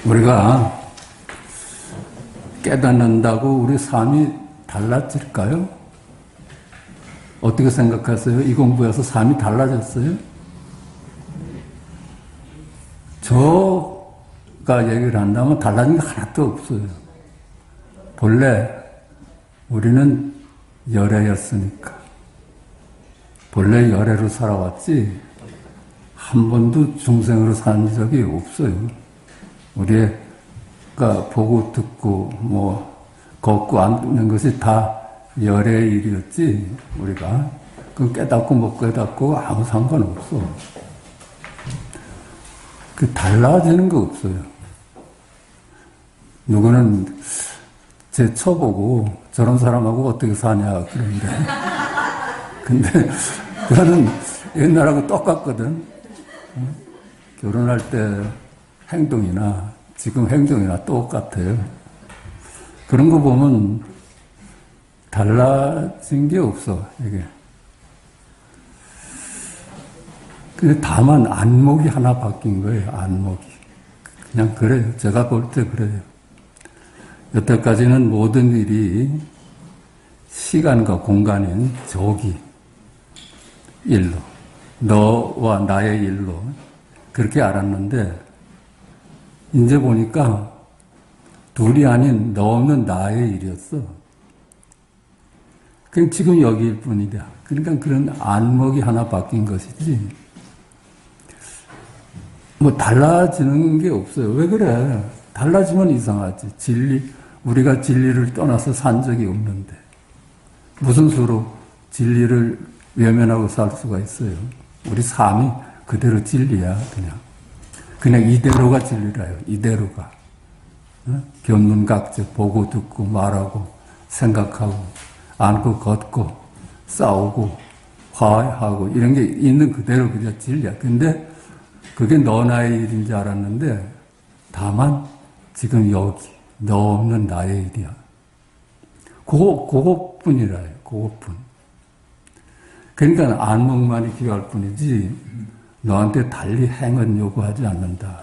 우리가 깨닫는다고 우리 삶이 달라질까요? 어떻게 생각하세요? 이 공부에서 삶이 달라졌어요? 저가 얘기를 한다면 달라진 게 하나도 없어요. 본래 우리는 열애였으니까. 본래 열애로 살아왔지 한 번도 중생으로 산 적이 없어요. 우리가 보고 듣고 걷고 앉는 것이 다 열애의 일이었지. 우리가 그 깨닫고 못 깨닫고 아무 상관없어. 그 달라지는 거 없어요. 누구는 제 쳐보고 저런 사람하고 어떻게 사냐 그러는데 근데 그거는 옛날하고 똑같거든. 결혼할 때 행동이나 지금 행동이나 똑같아요. 그런 거 보면 달라진 게 없어, 이게. 근데 다만 안목이 하나 바뀐 거예요, 안목이. 그냥 그래요. 제가 볼 때 그래요. 여태까지는 모든 일이 시간과 공간인 저기 일로, 너와 나의 일로 그렇게 알았는데 이제 보니까 둘이 아닌 너 없는 나의 일이었어. 그냥 지금 여기일 뿐이다. 그러니까 그런 안목이 하나 바뀐 것이지 달라지는 게 없어요. 왜 그래? 달라지면 이상하지. 우리가 진리를 떠나서 산 적이 없는데 무슨 수로 진리를 외면하고 살 수가 있어요? 우리 삶이 그대로 진리야. 그냥 이대로가 진리라요. 이대로가. 견문각적 보고 듣고 말하고 생각하고 안고 걷고 싸우고 화해하고 이런 게 있는 그대로 그냥 진리야. 근데 그게 너 나의 일인 줄 알았는데 다만 지금 여기 너 없는 나의 일이야. 그것뿐이라요. 그것뿐. 그러니까 안목만이 필요할 뿐이지 너한테 달리 행은 요구하지 않는다.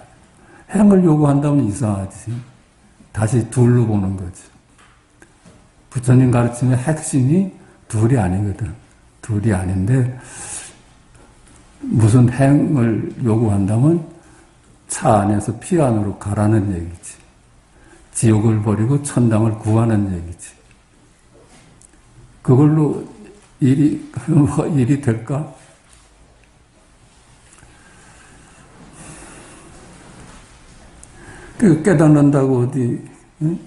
행을 요구한다면 이상하지. 다시 둘로 보는 거지. 부처님 가르침의 핵심이 둘이 아니거든. 둘이 아닌데 무슨 행을 요구한다면 차 안에서 피 안으로 가라는 얘기지. 지옥을 버리고 천당을 구하는 얘기지. 그걸로 일이 될까? 깨닫는다고 어디, 응?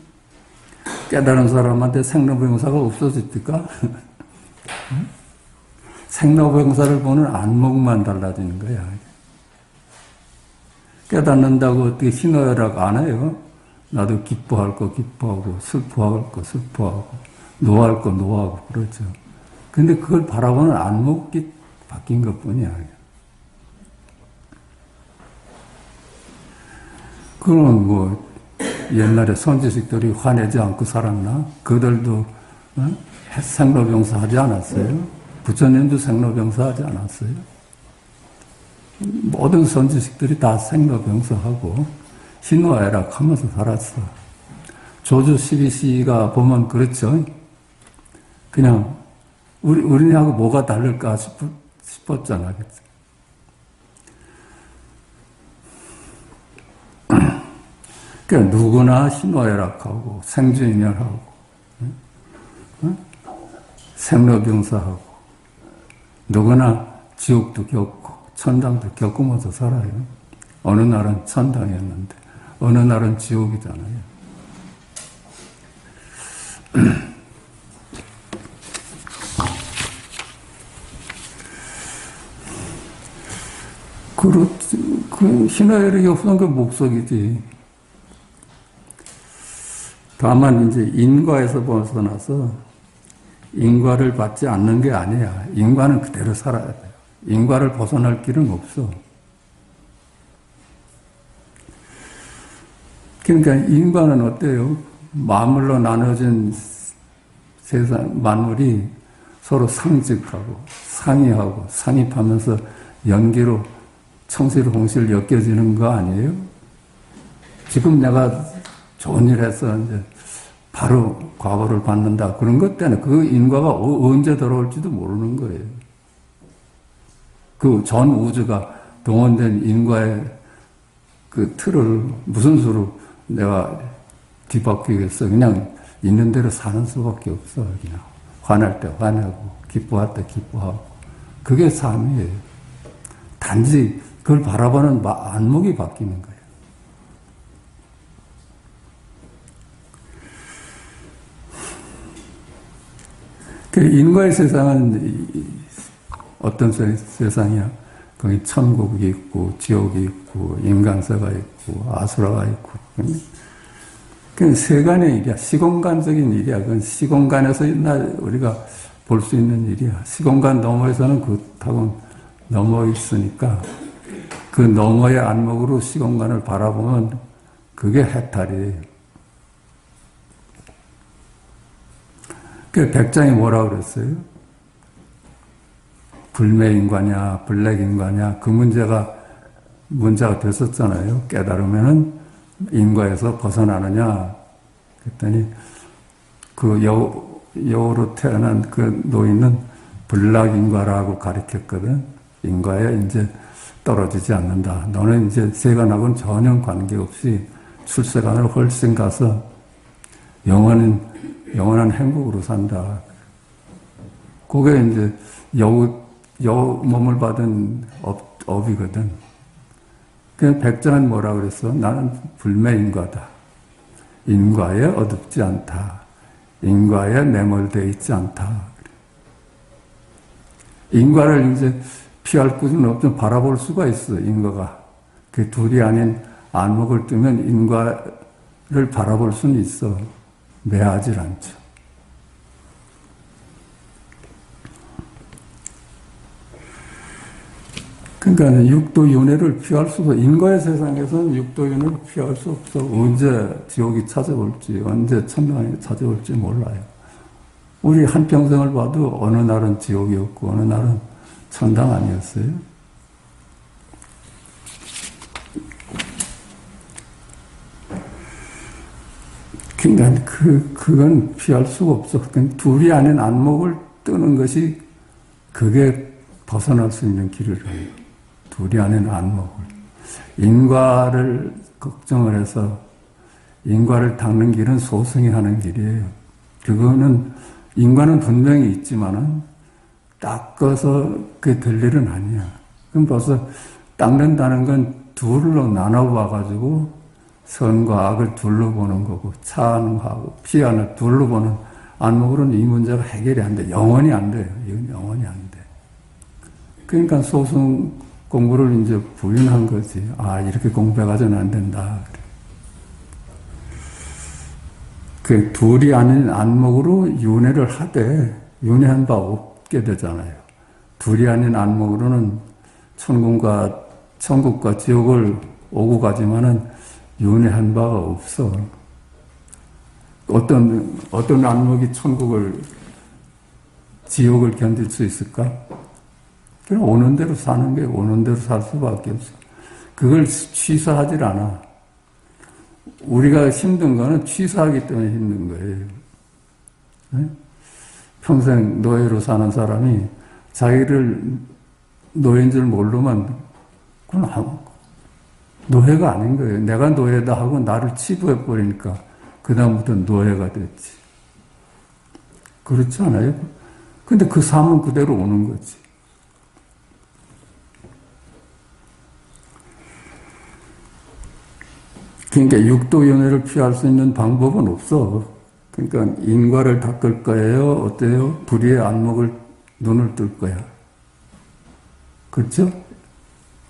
깨달은 사람한테 생로병사가 없어질까? 응? 생로병사를 보는 안목만 달라지는 거야. 깨닫는다고 어떻게 희노애락 안 해요? 나도 기뻐할 거 기뻐하고, 슬퍼할 거 슬퍼하고, 노할 거 노하고, 그러죠. 근데 그걸 바라보는 안목이 바뀐 것 뿐이야. 그럼 옛날에 선지식들이 화내지 않고 살았나? 그들도 생로병사 하지 않았어요? 부처님도 생로병사 하지 않았어요? 모든 선지식들이 다 생로병사하고 희노애락 하면서 살았어. 조주 12시가 보면 그렇죠. 그냥 우리하고 뭐가 다를까 싶었잖아. 그러니까 누구나 희노애락하고 생주인멸하고 생로병사하고 누구나 지옥도 겪고 천당도 겪으면서 살아요. 어느 날은 천당이었는데 어느 날은 지옥이잖아요. 그 희노애락이 없으면 그 목적이지. 다만 이제 인과에서 벗어나서 인과를 받지 않는 게 아니야. 인과는 그대로 살아야 돼요. 인과를 벗어날 길은 없어. 그러니까 인과는 어때요? 만물로 나눠진 세상 만물이 서로 상직하고 상의하고 상입하면서 연기로 청실 홍실 엮여지는 거 아니에요? 지금 내가 좋은 일 해서 이제 바로 과거를 받는다. 그런 것 때문에 그 인과가 언제 돌아올지도 모르는 거예요. 그 전 우주가 동원된 인과의 그 틀을 무슨 수로 내가 뒤바뀌겠어. 그냥 있는 대로 사는 수밖에 없어. 그냥 화날 때 화내고 기뻐할 때 기뻐하고. 그게 삶이에요. 단지 그걸 바라보는 안목이 바뀌는 거예요. 그 인과의 세상은 어떤 세상이야? 거기 천국이 있고 지옥이 있고 인간세가 있고 아수라가 있고 그건 세간의 일이야. 시공간적인 일이야. 그건 시공간에서 우리가 볼 수 있는 일이야. 시공간 너머에서는 그렇다고 넘어 있으니까 그 너머의 안목으로 시공간을 바라보면 그게 해탈이에요. 그 백장이 뭐라고 그랬어요? 불매인과냐, 블랙인과냐, 그 문제가 됐었잖아요. 깨달으면은 인과에서 벗어나느냐. 그랬더니 그 여우로 태어난 그 노인은 블락인과라고 가르쳤거든. 인과에 이제 떨어지지 않는다. 너는 이제 세간하고는 전혀 관계없이 출세간을 훨씬 가서 영원한 행복으로 산다. 그게 이제 여우 몸을 받은 업이거든. 그 백장은 뭐라 그랬어? 나는 불매인과다. 인과에 어둡지 않다. 인과에 매몰되어 있지 않다. 인과를 이제 피할 곳은 없지만 바라볼 수가 있어, 인과가. 그 둘이 아닌 안목을 뜨면 인과를 바라볼 수는 있어. 매하질 않죠. 그러니까 육도윤회를 피할 수 없어. 인과의 세상에서는 육도윤회를 피할 수 없어. 언제 지옥이 찾아올지, 언제 천당이 찾아올지 몰라요. 우리 한평생을 봐도 어느 날은 지옥이었고 어느 날은 천당 아니었어요? 그러니까 그건 피할 수가 없어. 그러니까 둘이 아닌 안목을 뜨는 것이 그게 벗어날 수 있는 길을 해요. 둘이 아닌 안목을. 인과를 걱정을 해서 인과를 닦는 길은 소승이 하는 길이에요. 그거는 인과는 분명히 있지만은 닦아서 그게 될 일은 아니야. 그럼 벌써 닦는다는 건 둘로 나눠봐가지고 선과 악을 둘로 보는 거고 찬하고 피하는 둘로 보는 안목으로는 이 문제가 해결이 안 돼. 영원히 안 돼요. 이건 영원히 안 돼. 그러니까 소승 공부를 이제 부인한 거지. 아, 이렇게 공부해가지고는 안 된다. 그 둘이 아닌 안목으로 윤회를 하되 윤회한 바 없게 되잖아요. 둘이 아닌 안목으로는 천국과 지옥을 오고 가지만은 윤회한 바가 없어. 어떤 안목이 지옥을 견딜 수 있을까? 그냥 오는 대로 사는 게 오는 대로 살 수밖에 없어. 그걸 취사하질 않아. 우리가 힘든 거는 취사하기 때문에 힘든 거예요. 네? 평생 노예로 사는 사람이 자기를 노예인 줄 모르면 그건 노예가 아닌 거예요. 내가 노예다 하고 나를 치부해버리니까 그 다음부터 노예가 됐지. 그렇지 않아요? 근데 그 삶은 그대로 오는 거지. 그러니까 육도연애를 피할 수 있는 방법은 없어. 그러니까 인과를 닦을 거예요? 어때요? 불의의 안목을 눈을 뜰 거야. 그렇죠?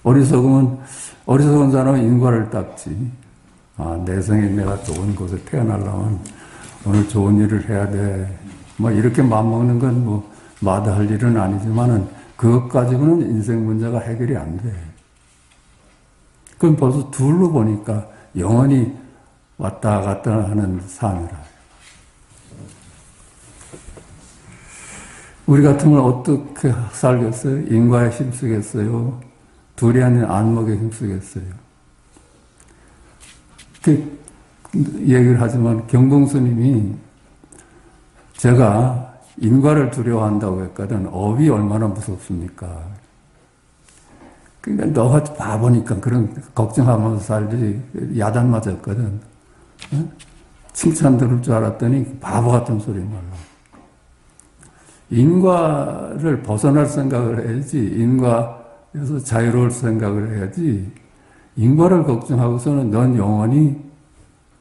어리석은 사람은 인과를 닦지. 아, 내 생에 내가 좋은 곳에 태어나려면 오늘 좋은 일을 해야 돼. 뭐 이렇게 맘먹는 건 뭐 마다할 일은 아니지만은 그것 가지고는 인생 문제가 해결이 안 돼. 그럼 벌써 둘로 보니까 영원히 왔다 갔다 하는 삶이라. 우리 같으면 어떻게 살겠어요? 인과에 힘쓰겠어요? 둘이 아닌 안목에 힘쓰겠어요? 그 얘기를 하지만 경동스님이 제가 인과를 두려워한다고 했거든. 업이 얼마나 무섭습니까? 그러니까 너가 바보니까 그런 걱정하면서 살지 야단 맞았거든. 칭찬 들을 줄 알았더니 바보 같은 소리 말라. 인과를 벗어날 생각을 해야지. 인과에서 자유로울 생각을 해야지. 인과를 걱정하고서는 넌 영원히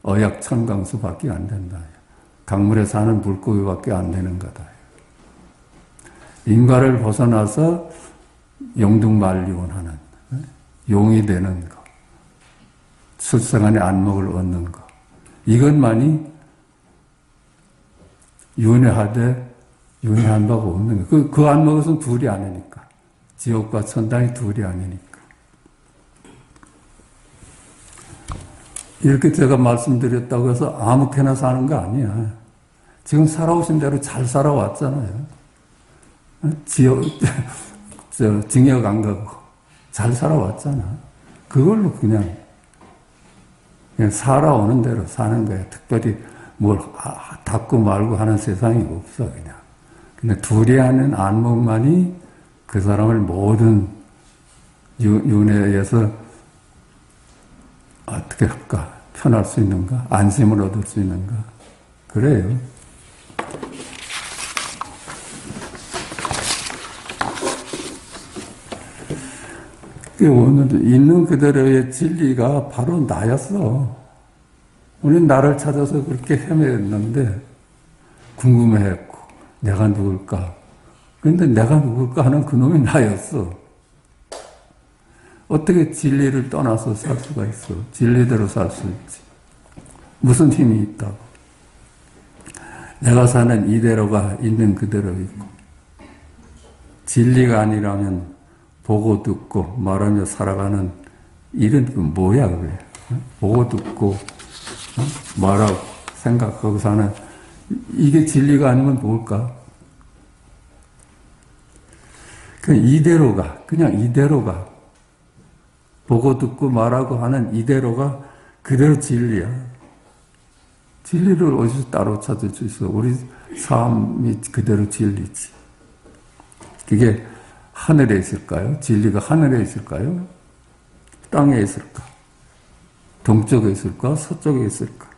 어약천강수밖에 안 된다. 강물에 사는 물고기밖에 안 되는 거다. 인과를 벗어나서 영등만리원하는 용이 되는 것, 출생안의 안목을 얻는 것, 이것만이 윤회하되 윤회한 바가 없는 것. 그 안목은 둘이 아니니까. 지옥과 천당이 둘이 아니니까. 이렇게 제가 말씀드렸다고 해서 아무렇게나 사는 거 아니야. 지금 살아오신 대로 잘 살아왔잖아요. 징역 안 가고 잘 살아왔잖아. 그걸로 그냥 살아오는 대로 사는 거야. 특별히 뭘 닦고 말고 하는 세상이 없어, 그냥. 근데 둘이 하는 안목만이 그 사람을 모든 윤회에서 어떻게 할까? 편할 수 있는가? 안심을 얻을 수 있는가? 그래요. 오늘 있는 그대로의 진리가 바로 나였어. 우리는 나를 찾아서 그렇게 헤매었는데 궁금해했고 내가 누굴까? 그런데 내가 누굴까 하는 그놈이 나였어. 어떻게 진리를 떠나서 살 수가 있어? 진리대로 살 수 있지. 무슨 힘이 있다고? 내가 사는 이대로가 있는 그대로 있고 진리가 아니라면 보고 듣고 말하며 살아가는 일은 뭐야 그게? 보고 듣고 말하고 생각하고 사는 이게 진리가 아니면 뭘까? 그냥 이대로가 그냥 이대로가 보고 듣고 말하고 하는 이대로가 그대로 진리야. 진리를 어디서 따로 찾을 수 있어? 우리 삶이 그대로 진리지. 그게 하늘에 있을까요? 진리가 하늘에 있을까요? 땅에 있을까? 동쪽에 있을까? 서쪽에 있을까?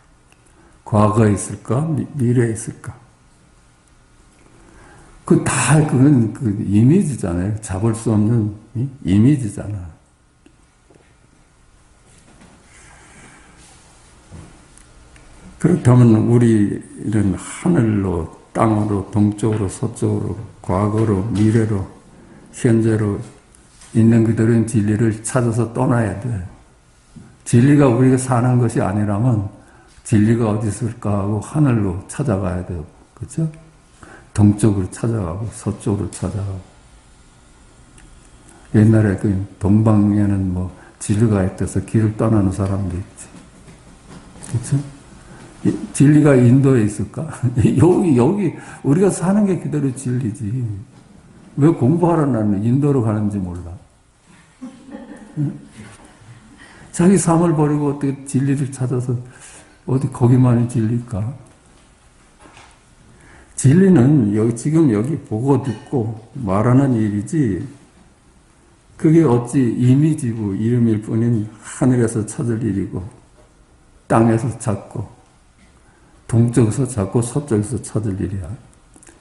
과거에 있을까? 미래에 있을까? 그건 이미지잖아요. 잡을 수 없는 이미지잖아. 그렇다면 우리는 하늘로, 땅으로, 동쪽으로, 서쪽으로, 과거로, 미래로, 현재로 있는 그대로인 진리를 찾아서 떠나야 돼. 진리가 우리가 사는 것이 아니라면 진리가 어디 있을까 하고 하늘로 찾아가야 돼요. 그렇죠? 동쪽으로 찾아가고 서쪽으로 찾아가고. 옛날에 그 동방에는 뭐 진리가 있대서 길을 떠나는 사람도 있지. 그렇죠? 진리가 인도에 있을까? 여기 우리가 사는 게 그대로 진리지. 왜 공부하러 나는 인도로 가는지 몰라. 자기 삶을 버리고 어떻게 진리를 찾아서 어디 거기만이 진리일까? 진리는 지금 여기 보고 듣고 말하는 일이지 그게 어찌 이미지고 이름일 뿐인 하늘에서 찾을 일이고 땅에서 찾고 동쪽에서 찾고 서쪽에서 찾을 일이야.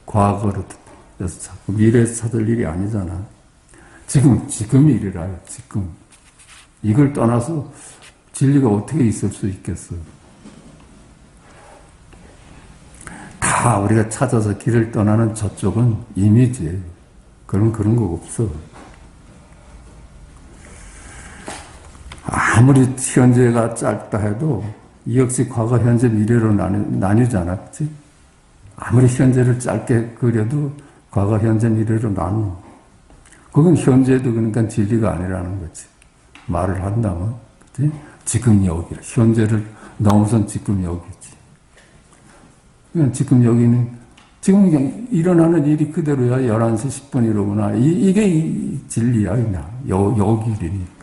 과거로 그래서 자꾸 미래에서 찾을 일이 아니잖아. 지금 일이라요, 지금. 이걸 떠나서 진리가 어떻게 있을 수 있겠어? 다 우리가 찾아서 길을 떠나는 저쪽은 이미지예요. 그런 거 없어. 아무리 현재가 짧다 해도 이 역시 과거, 현재, 미래로 나뉘잖아, 그치? 아무리 현재를 짧게 그려도 과거, 현재, 미래로 나눠. 그건 현재도 그러니까 진리가 아니라는 거지. 말을 한다면. 그치? 지금 여기라. 현재를 넘어선 지금 여기지. 그냥 지금 여기는, 지금 그냥 일어나는 일이 그대로야. 11시 10분이로구나. 이게 진리야, 그냥. 여기리니까.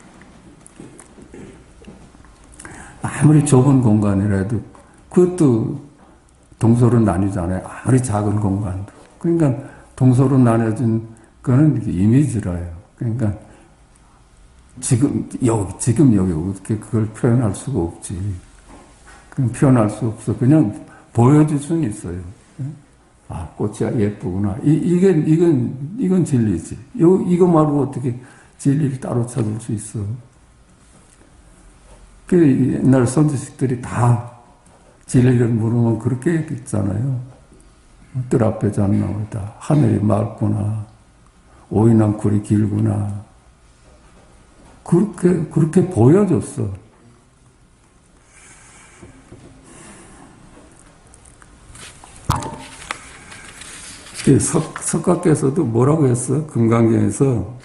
아무리 좁은 공간이라도 그것도 동서로 나뉘잖아요. 아무리 작은 공간도. 그러니까 동서로 나눠진 거는 이미지라요. 그러니까 지금 여기 어떻게 그걸 표현할 수가 없지. 그냥 표현할 수 없어. 그냥 보여줄 수는 있어요. 아, 꽃이 예쁘구나. 이건 진리지. 이거 말고 어떻게 진리를 따로 찾을 수 있어. 그 옛날 선지식들이 다 진리를 물으면 그렇게 했잖아요. 뜰 앞에 잣나무다. 하늘이 맑구나. 오이난 굴이 길구나. 그렇게 보여줬어. 석가께서도 뭐라고 했어? 금강경에서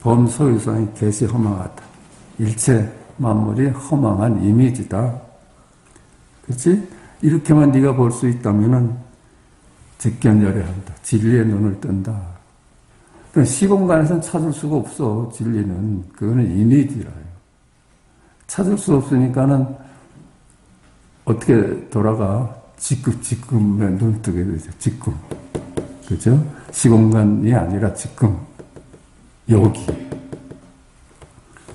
범소유상이 개시 허망하다. 일체 만물이 허망한 이미지다. 그렇지? 이렇게만 네가 볼 수 있다면은 직견열애한다. 진리의 눈을 뜬다. 그러니까 시공간에서는 찾을 수가 없어. 진리는. 그거는 이미지라요. 찾을 수 없으니까는 어떻게 돌아가? 지금에 눈 뜨게 되죠. 지금. 그죠? 시공간이 아니라 지금. 여기.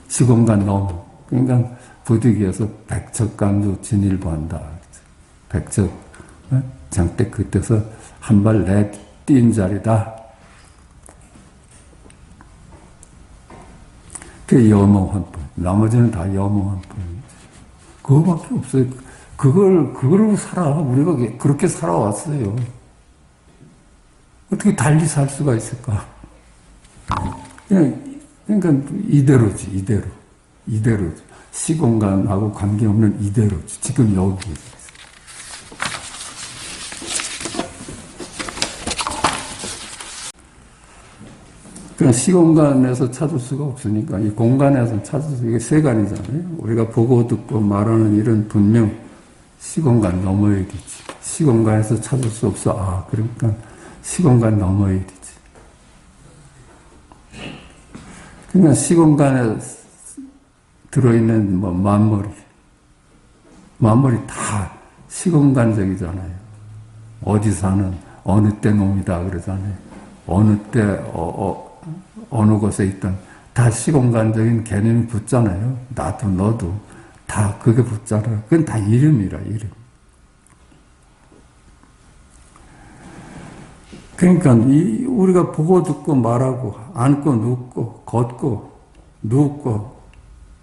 시공간 너무. 그러니까 부득이해서 백척간도 진일보한다. 백척. 장대 끝에서 한 발 내뛴 자리다. 그게 여몽한 뿐. 나머지는 다 여몽한 뿐이지. 그거밖에 없어요. 그걸로 우리가 그렇게 살아왔어요. 어떻게 달리 살 수가 있을까? 그러니까 이대로지. 이대로지. 시공간하고 관계없는 이대로지. 지금 여기. 그러니까 시공간에서 찾을 수가 없으니까 이 공간에서 찾을 수, 이게 세간이잖아요. 우리가 보고 듣고 말하는 일은 분명 시공간 넘어야 되지. 시공간에서 찾을 수 없어. 아, 그러니까 시공간 넘어야 되지. 그러니까 시공간에 들어있는 만물이 다 시공간적이잖아요. 어디 사는 어느 때 놈이다 그러잖아요. 어느 때 어느 곳에 있던 다 시공간적인 개념이 붙잖아요. 나도 너도 다 그게 붙잖아요. 그건 다 이름이라 이름. 그러니까 우리가 보고 듣고 말하고 앉고 눕고 걷고 눕고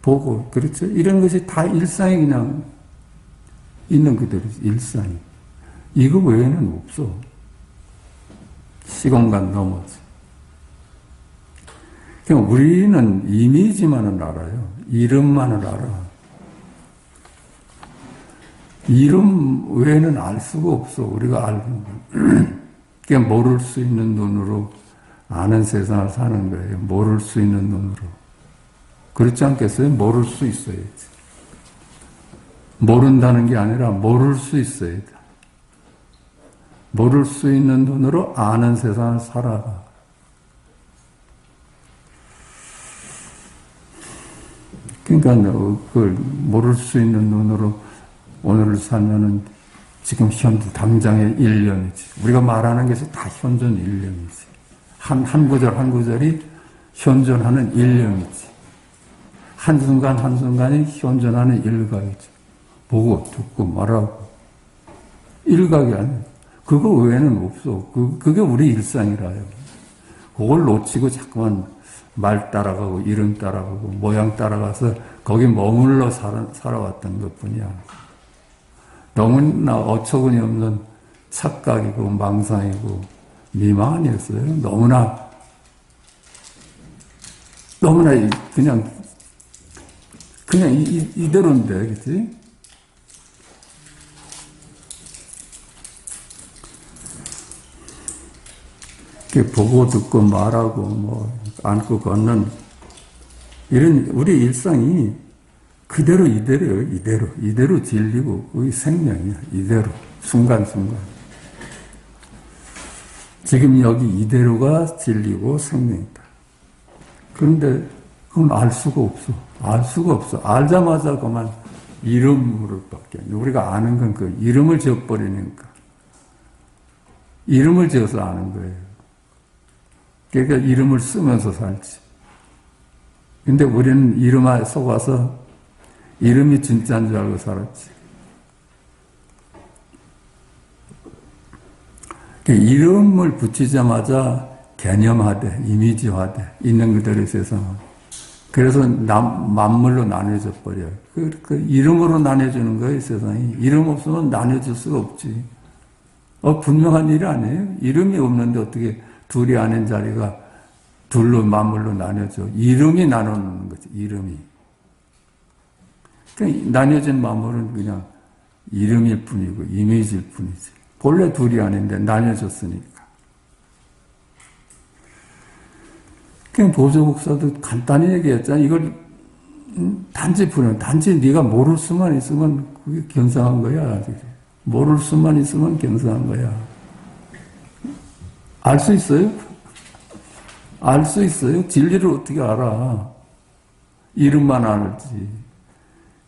보고 그렇죠. 이런 것이 다 일상이 그냥 있는 그대로지. 일상이. 이거 외에는 없어. 시공간 넘어지. 그러니까 우리는 이미지만을 알아요. 이름만을 알아. 이름 외에는 알 수가 없어. 우리가 알고. 그러니까 모를 수 있는 눈으로 아는 세상을 사는 거예요. 모를 수 있는 눈으로. 그렇지 않겠어요? 모를 수 있어야지. 모른다는 게 아니라 모를 수 있어야 돼. 모를 수 있는 눈으로 아는 세상을 살아가. 그러니까 그걸 모를 수 있는 눈으로 오늘을 살면은 지금 현재 당장의 일념이지. 우리가 말하는 것이 다 현존 일념이지. 한 구절 한 구절이 현존하는 일념이지. 한순간 한순간이 현존하는 일각이지. 보고 듣고 말하고. 일각이 아니야. 그거 외에는 없어. 그게 우리 일상이라요. 그걸 놓치고 자꾸만 말 따라가고 이름 따라가고 모양 따라가서 거기 머물러 살아왔던 것뿐이야. 너무나 어처구니 없는 착각이고 망상이고 미망 아니었어요. 너무나 그냥 이대로인데, 그치? 보고 듣고 말하고 앉고 걷는 이런 우리 일상이 그대로 이대로예요. 이대로 진리고 그게 생명이야. 이대로 순간순간. 지금 여기 이대로가 진리고 생명이다. 그런데 그건 알 수가 없어. 알자마자 그만 이름으로밖에 안 돼. 우리가 아는 건 그 이름을 지어버리니까. 이름을 지어서 아는 거예요. 그러니까 이름을 쓰면서 살지. 근데 우리는 이름에 속아서 이름이 진짜인 줄 알고 살았지. 이름을 붙이자마자 개념화돼, 이미지화돼, 있는 그대로의 세상은. 그래서 만물로 나눠져 버려요. 그 이름으로 나눠주는 거예요, 세상이. 이름 없으면 나눠질 수가 없지. 분명한 일 아니에요? 이름이 없는데 어떻게 둘이 아는 자리가 둘로 만물로 나눠져. 이름이 나누는 거지, 이름이. 그러니까 나뉘어진 만물은 그냥 이름일 뿐이고, 이미지일 뿐이지. 본래 둘이 아닌데 나뉘어졌으니까. 그냥 보조국사도 간단히 얘기했잖아. 이걸 단지 네가 모를 수만 있으면 그게 견성한 거야. 모를 수만 있으면 견성한 거야. 알 수 있어요? 알 수 있어요? 진리를 어떻게 알아? 이름만 알지.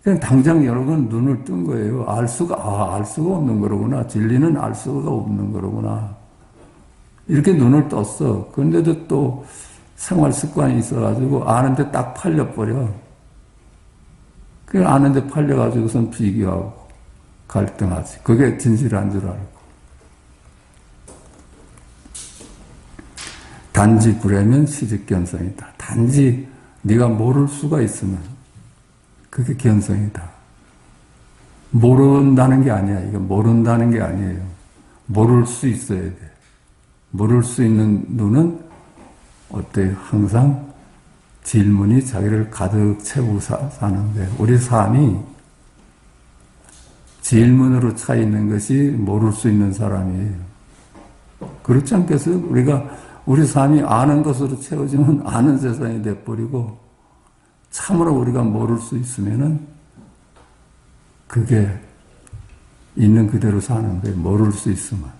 그냥 당장 여러분 눈을 뜬 거예요. 알 수가 없는 거로구나. 진리는 알 수가 없는 거로구나. 이렇게 눈을 떴어. 그런데도 또 생활 습관이 있어가지고 아는데 딱 팔려버려. 그 아는데 팔려가지고선 비교하고 갈등하지. 그게 진실한 줄 알고. 단지 불에면 시직견성이다. 단지 네가 모를 수가 있으면 그게 견성이다. 모른다는 게 아니야. 이거 모른다는 게 아니에요. 모를 수 있어야 돼. 모를 수 있는 눈은 어때요? 항상 질문이 자기를 가득 채우고 사는데 우리 삶이 질문으로 차 있는 것이 모를 수 있는 사람이에요. 그렇지 않겠어요? 우리 삶이 아는 것으로 채워지면 아는 세상이 돼버리고 참으로 우리가 모를 수 있으면은 그게 있는 그대로 사는 거예요. 모를 수 있으면.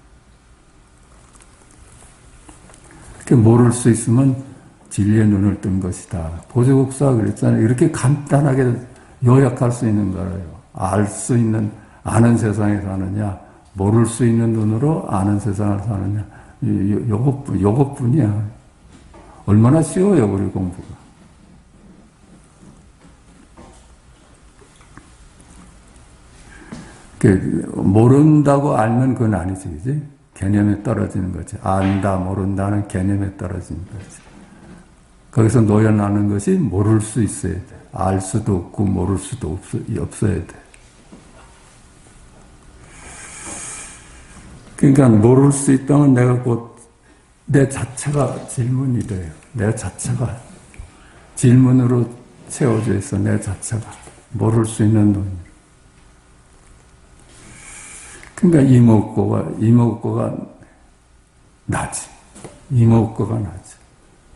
모를 수 있으면 진리의 눈을 뜬 것이다. 보조국사가 그랬잖아요. 이렇게 간단하게 요약할 수 있는 거예요. 알 수 있는, 아는 세상에 사느냐, 모를 수 있는 눈으로 아는 세상을 사느냐. 요것뿐이야. 얼마나 쉬워요, 우리 공부가. 모른다고 알면 그건 아니지, 그지? 개념에 떨어지는 거지. 안다, 모른다는 개념에 떨어지는 거지. 거기서 놓여나는 것이 모를 수 있어야 돼. 알 수도 없고 모를 수도 없어야 돼. 그러니까 모를 수 있다면 내가 곧 내 자체가 질문이 돼요. 내 자체가 질문으로 채워져 있어. 내 자체가 모를 수 있는 눈. 그러니까 이목구가 나지. 이목구가 나지.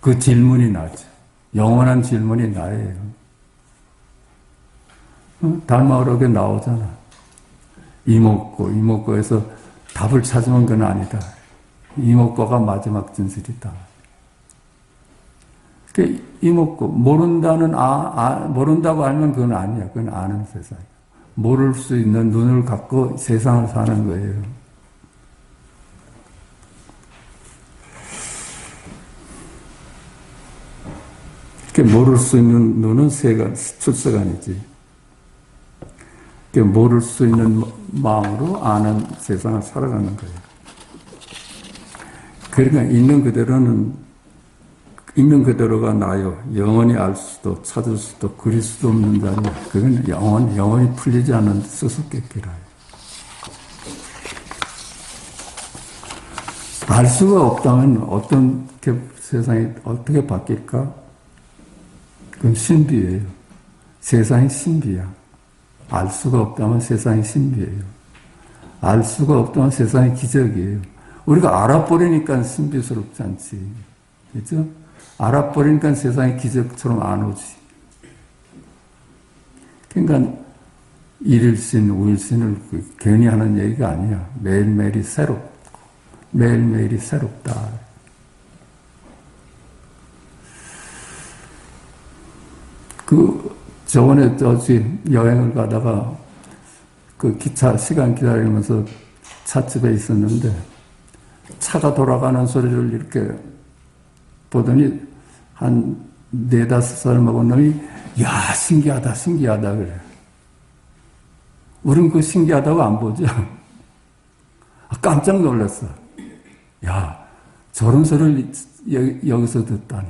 그 질문이 나지. 영원한 질문이 나예요. 달마을옥에 나오잖아. 이목구에서 답을 찾으면 그건 아니다. 이목구가 마지막 진실이다. 그 이목구, 모른다고 알면 그건 아니야. 그건 아는 세상이야. 모를 수 있는 눈을 갖고 세상을 사는 거예요. 모를 수 있는 눈은 출세관이지. 모를 수 있는 마음으로 아는 세상을 살아가는 거예요. 그러니까 있는 그대로가 나요. 영원히 알 수도 찾을 수도 그릴 수도 없는 자리야. 그건 영원히 풀리지 않은 수수께끼라. 알 수가 없다면 어떤 세상이 어떻게 바뀔까? 그건 신비예요. 세상이 신비야. 알 수가 없다면 세상이 신비예요. 알 수가 없다면 세상이 기적이에요. 우리가 알아버리니까 신비스럽지 않지. 그죠? 알아버리니까 세상이 기적처럼 안 오지. 그러니까 일일신, 우일신을 괜히 하는 얘기가 아니야. 매일매일이 새롭고, 매일매일이 새롭다. 저번에 여행을 가다가 그 기차 시간 기다리면서 찻집에 있었는데 차가 돌아가는 소리를 이렇게 보더니 한 4-5살 먹은 놈이 야 신기하다 신기하다 그래. 우린 그 신기하다고 안 보죠. 깜짝 놀랐어. 야 저런 소리를 여기서 듣다니.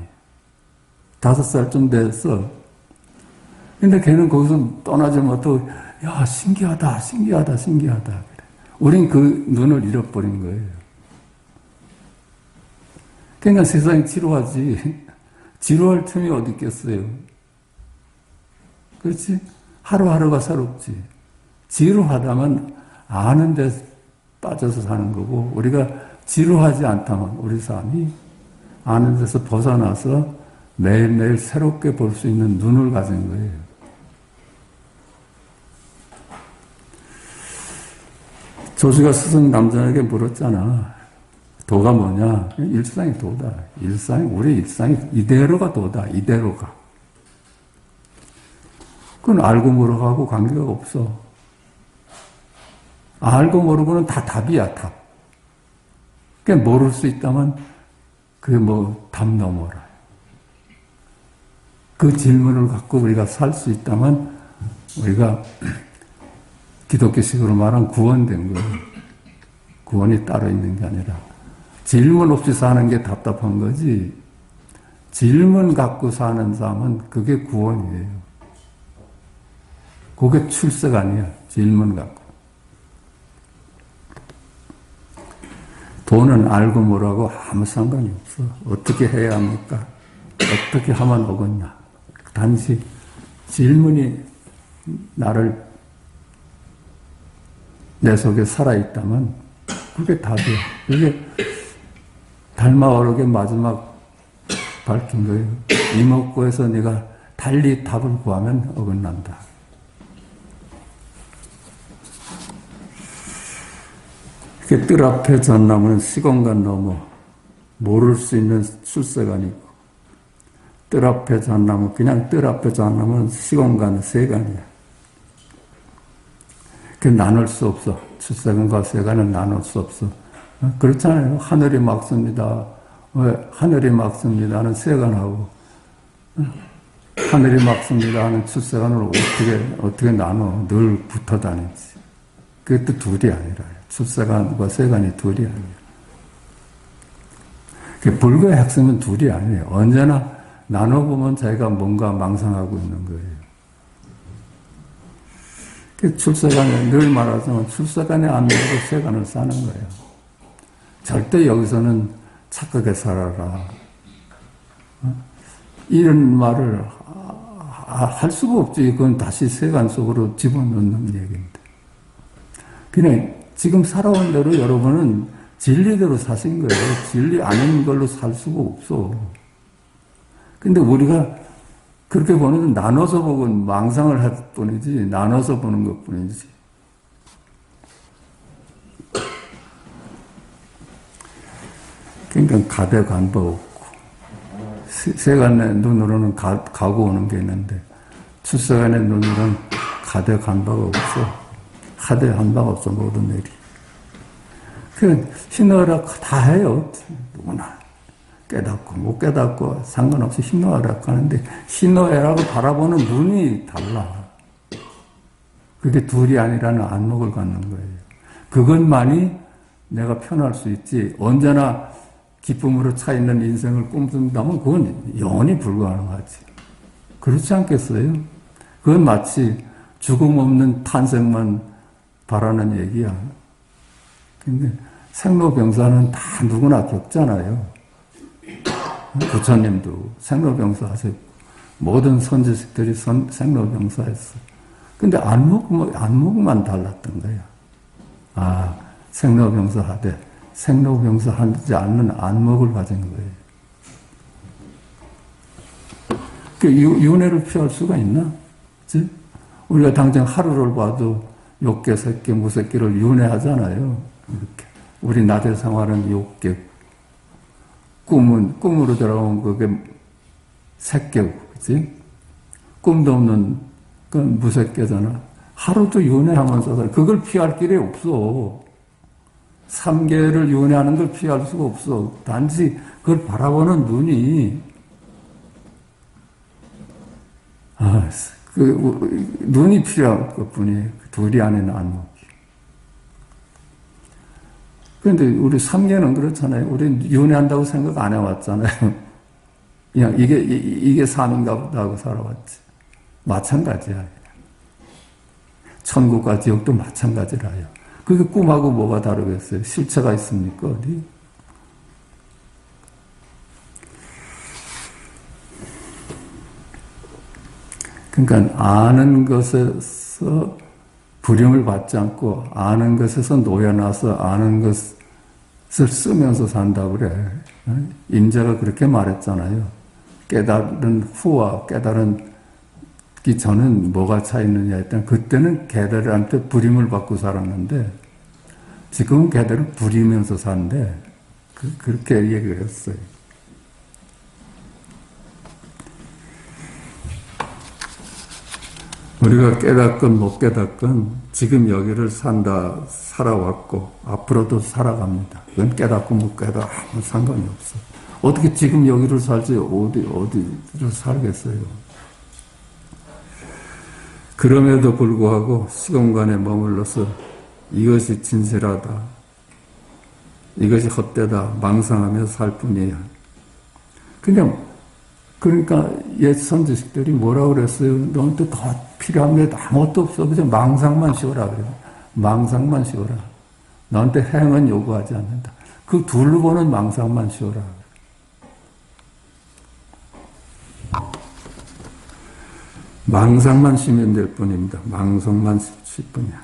5살쯤 됐어. 근데 걔는 거기서 떠나지 못하고 야 신기하다 신기하다 신기하다 그래. 우린 그 눈을 잃어버린 거예요. 그러니까 세상이 지루하지. 지루할 틈이 어디 있겠어요. 그렇지? 하루하루가 새롭지. 지루하다면 아는 데 빠져서 사는 거고, 우리가 지루하지 않다면 우리 삶이 아는 데서 벗어나서 매일매일 새롭게 볼 수 있는 눈을 가진 거예요. 조지가 스승 남자에게 물었잖아. 도가 뭐냐? 일상이 도다. 우리 일상이 이대로가 도다. 이대로가. 그건 알고 모르고 관계가 없어. 알고 모르고는 다 답이야, 답. 그러니까 모를 수 있다면 그게 답 넘어라. 그 질문을 갖고 우리가 살 수 있다면 우리가 기독교식으로 말하면 구원된 거예요. 구원이 따로 있는 게 아니라 질문 없이 사는 게 답답한 거지, 질문 갖고 사는 삶은 그게 구원이에요. 그게 출세가 아니야. 질문 갖고. 돈은 알고 뭐라고 아무 상관이 없어. 어떻게 해야 합니까? 어떻게 하면 오겠나? 단지 질문이 내 속에 살아있다면 그게 답이야. 그게 달마어록의 마지막 밝힌 거예요. 이목구에서 네가 달리 답을 구하면 어긋난다. 뜰 앞에 전나무는 시공간 넘어 모를 수 있는 출세관이고, 뜰 앞에 전나무, 그냥 뜰 앞에 전나무는 시공간 세간이야. 그 나눌 수 없어. 출세관과 세간은 나눌 수 없어. 그렇잖아요. 하늘이 막습니다. 왜? 하늘이 막습니다는 세간하고 하늘이 막습니다 하는 출세관을 어떻게 나눠? 늘 붙어 다니지. 그것도 둘이 아니라, 출세관과 세간이 둘이 아니에요. 불교의 핵심은 둘이 아니에요. 언제나 나눠보면 자기가 뭔가 망상하고 있는 거예요. 출세관에 늘 말하자면 출세관에 안 들고 세간을 사는 거예요. 절대 여기서는 착하게 살아라. 이런 말을 할 수가 없지. 그건 다시 세간 속으로 집어넣는 얘기인데. 그냥 지금 살아온 대로 여러분은 진리대로 사신 거예요. 진리 아닌 걸로 살 수가 없어. 근데 우리가 그렇게 보는, 나눠서 보건 망상을 할 뿐이지, 나눠서 보는 것 뿐이지. 그러니까 가대 간바 없고, 세간의 눈으로는 가고 오는 게 있는데, 출세간의 눈으로는 가대 간바가 없어. 하대 한바가 없어, 모든 일이. 희노애락 다 해요. 누구나. 깨닫고 못 깨닫고 상관없이 희노애락 하는데, 희노애락을 바라보는 눈이 달라. 그게 둘이 아니라는 안목을 갖는 거예요. 그것만이 내가 편할 수 있지, 언제나 기쁨으로 차 있는 인생을 꿈꾼다면 그건 영원히 불가능하지. 그렇지 않겠어요? 그건 마치 죽음 없는 탄생만 바라는 얘기야. 근데 생로병사는 다 누구나 겪잖아요. 부처님도 생로병사 하셨고, 모든 선지식들이 생로병사했어. 근데 안목만 달랐던 거야. 생로병사 하되, 생로병사 하지 않는 안목을 가진 거예요. 윤회를 피할 수가 있나? 그치? 우리가 당장 하루를 봐도 욕계, 색계, 무색계를 윤회하잖아요. 이렇게. 우리 낮의 생활은 욕계, 꿈으로 들어온 그게 색계고, 그치? 꿈도 없는 그건 무색계잖아. 하루도 윤회하면서 그걸 피할 길이 없어. 삼계를 윤회하는 걸 피할 수가 없어. 단지 그걸 바라보는 눈이 눈이 필요한 것뿐이에요. 둘이 안에는 안목이. 그런데 우리 삼계는 그렇잖아요. 우리는 윤회한다고 생각 안 해왔잖아요. 그냥 이게 삶인가 보다 하고 살아왔지. 마찬가지야. 천국과 지옥도 마찬가지라요. 그게 꿈하고 뭐가 다르겠어요? 실체가 있습니까? 어디? 그러니까 아는 것에서 부림을 받지 않고 아는 것에서 놓여놔서 아는 것을 쓰면서 산다 그래. 임자가 그렇게 말했잖아요. 깨달은 후와 깨달은 기 전은 뭐가 차이있느냐 했더니 그때는 계달한테 부림을 받고 살았는데 지금은 계달을 부리면서 사는데 그렇게 얘기를 했어요. 우리가 깨닫건 못 깨닫건 지금 여기를 살아왔고 앞으로도 살아갑니다. 그건 깨닫고 못 깨닫고 아무 상관이 없어. 어떻게 지금 여기를 살지 어디를 살겠어요. 그럼에도 불구하고 시공간에 머물러서 이것이 진실하다, 이것이 헛되다 망상하며 살 뿐이에요. 그러니까 옛 선지식들이 뭐라고 그랬어요? 너한테 더 필요한 게 아무것도 없어. 그냥 망상만 씌워라. 그래요. 망상만 씌워라. 너한테 행은 요구하지 않는다. 그 둘로 보는 망상만 씌워라. 망상만 쉬면 될 뿐입니다. 망상만 쉴 뿐이야.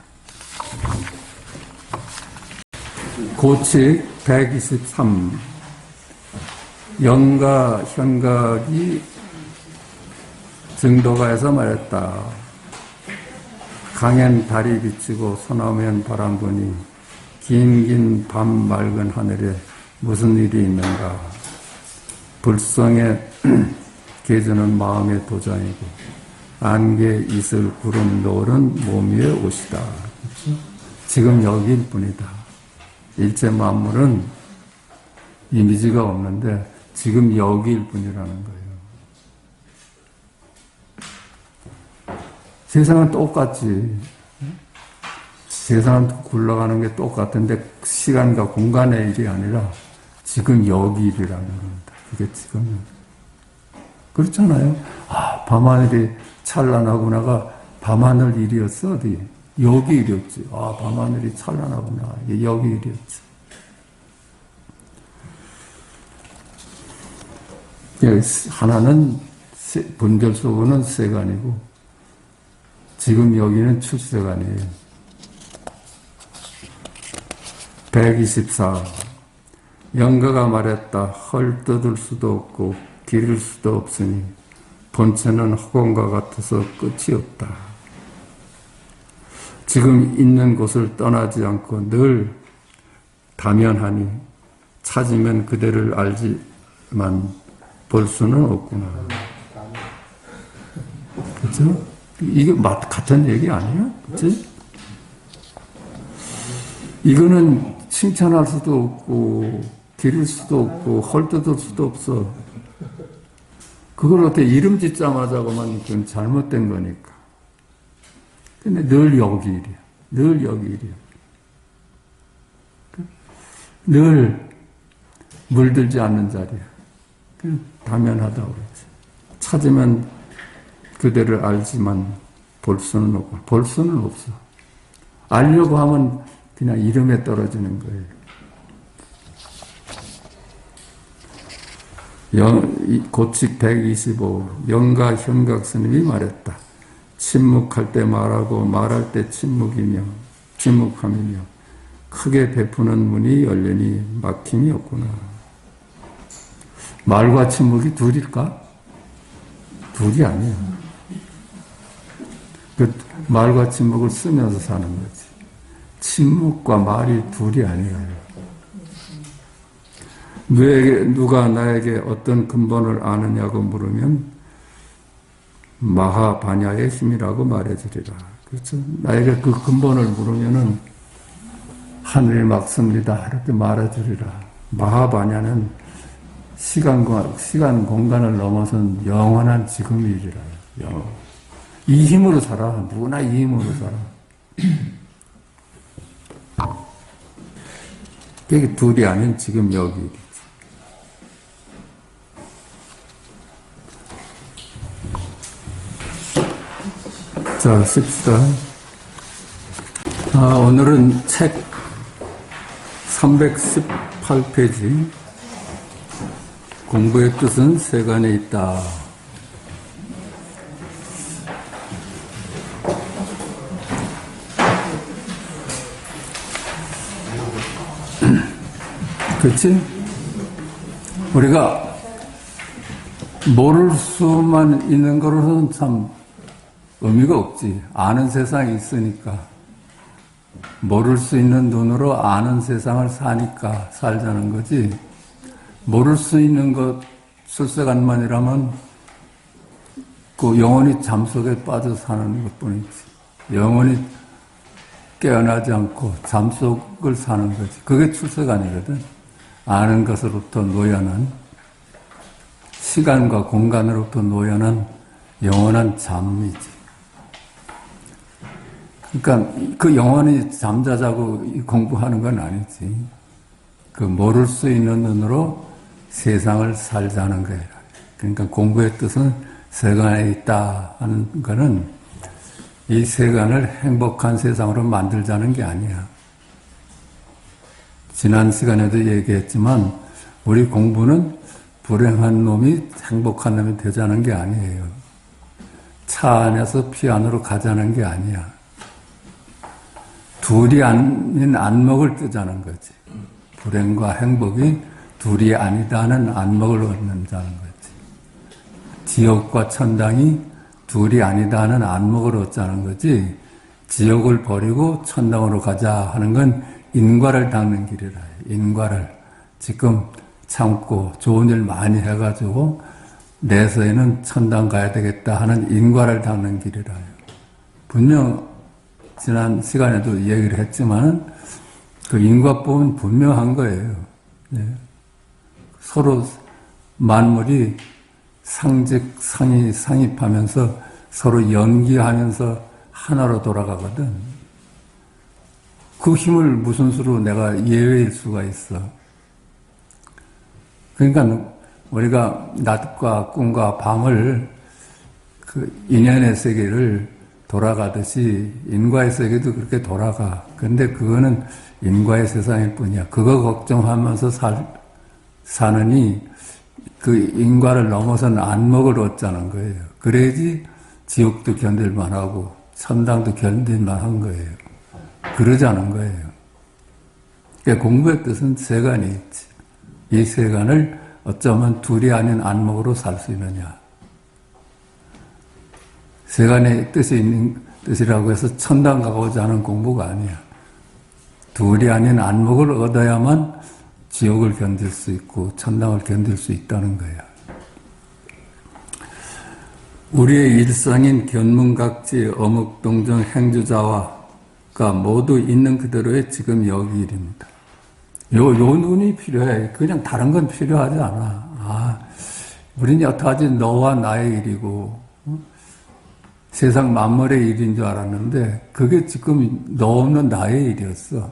고칙 123. 영가 현각이 증도가에서 말했다. 강엔 달이 비치고 소나무엔 바람 부니 긴 밤 맑은 하늘에 무슨 일이 있는가. 불성의 계주는 마음의 도장이고 안개 이슬 구름 노을은 몸 위에 옷이다. 지금 여기일 뿐이다. 일체 만물은 이미지가 없는데 지금 여기일 뿐이라는 거예요. 세상은 똑같지. 세상은 굴러가는 게 똑같은데 시간과 공간의 일이 아니라 지금 여기 일이라는 겁니다. 그게 지금 그렇잖아요. 밤하늘이 찬란하구나가 밤하늘 일이었어. 어디? 여기 일이었지. 밤하늘이 찬란하구나. 이게 여기 일이었지. 하나는 분별소고는 세간이고 지금 여기는 출세간이에요. 124. 영가가 말했다. 헐뜯을 수도 없고 기를 수도 없으니 본체는 허공과 같아서 끝이 없다. 지금 있는 곳을 떠나지 않고 늘 다면하니 찾으면 그대를 알지만 볼 수는 없구나. 그렇죠? 이게 같은 얘기 아니야? 그렇지? 이거는 칭찬할 수도 없고 기를 수도 없고 헐뜯을 수도 없어. 그걸 어떻게 이름 짓자마자고만 그건 잘못된 거니까. 근데 늘 여기 일이야. 늘 여기 일이야. 늘 물들지 않는 자리야. 다면하다고 그러지. 찾으면 그대를 알지만 볼 수는 없고, 볼 수는 없어. 알려고 하면 그냥 이름에 떨어지는 거예요. 고칙 125. 영가 현각 스님이 말했다. 침묵할 때 말하고 말할 때 침묵함이며 크게 베푸는 문이 열리니 막힘이 없구나. 말과 침묵이 둘일까? 둘이 아니야. 그 말과 침묵을 쓰면서 사는 거지. 침묵과 말이 둘이 아니라요. 누가 나에게 어떤 근본을 아느냐고 물으면 마하바냐의 힘이라고 말해주리라. 그렇죠? 나에게 그 근본을 물으면은 하늘이 막습니다. 이렇게 말해주리라. 마하바냐는 시간, 공간을 넘어선 영원한 지금이리라. 이 힘으로 살아. 누구나 이 힘으로 살아. 그게 둘이 아닌 지금 여기. 자, 씁시다. 오늘은 책 318페이지. 공부의 뜻은 세간에 있다. 그렇지? 우리가 모를 수만 있는 거로는 참 의미가 없지. 아는 세상이 있으니까. 모를 수 있는 눈으로 아는 세상을 사니까 살자는 거지. 모를 수 있는 것, 출세간만이라면 그 영원히 잠속에 빠져 사는 것 뿐이지. 영원히 깨어나지 않고 잠속을 사는 거지. 그게 출세간이거든. 아는 것으로부터 노연한, 시간과 공간으로부터 노연한 영원한 잠이지. 그러니까 그 영원히 잠자자고 공부하는 건 아니지. 그 모를 수 있는 눈으로 세상을 살자는 거예요. 그러니까 공부의 뜻은 세간에 있다 하는 거는 이 세간을 행복한 세상으로 만들자는 게 아니야. 지난 시간에도 얘기했지만 우리 공부는 불행한 놈이 행복한 놈이 되자는 게 아니에요. 차 안에서 피 안으로 가자는 게 아니야. 둘이 아닌 안목을 뜨자는 거지. 불행과 행복이 둘이 아니다는 안목을 얻는다는 거지. 지옥과 천당이 둘이 아니다는 안목을 얻자는 거지. 지옥을 버리고 천당으로 가자 하는 건 인과를 닦는 길이라. 인과를 지금 참고 좋은 일 많이 해가지고 내서에는 천당 가야 되겠다 하는 인과를 닦는 길이라. 분명 지난 시간에도 얘기를 했지만 그 인과법은 분명한 거예요. 네. 서로 만물이 상입하면서 서로 연기하면서 하나로 돌아가거든. 그 힘을 무슨 수로 내가 예외일 수가 있어. 그러니까 우리가 낮과 꿈과 밤을 그 인연의 세계를 돌아가듯이 인과의 세계도 그렇게 돌아가. 근데 그거는 인과의 세상일 뿐이야. 그거 걱정하면서 사느니 그 인과를 넘어선 안목을 얻자는 거예요. 그래야지 지옥도 견딜만 하고 천당도 견딜만 한 거예요. 그러자는 거예요. 그러니까 공부의 뜻은 세간이 있지. 이 세간을 어쩌면 둘이 아닌 안목으로 살 수 있느냐. 세간의 뜻이라고 해서 천당 가고자 하는 공부가 아니야. 둘이 아닌 안목을 얻어야만 지옥을 견딜 수 있고 천당을 견딜 수 있다는 거야. 우리의 일상인 견문각지 어묵동정 행주자와가 모두 있는 그대로의 지금 여기 일입니다. 요 눈이 필요해. 그냥 다른 건 필요하지 않아. 우린 여태까지 너와 나의 일이고 세상 만물의 일인 줄 알았는데 그게 지금 너 없는 나의 일이었어.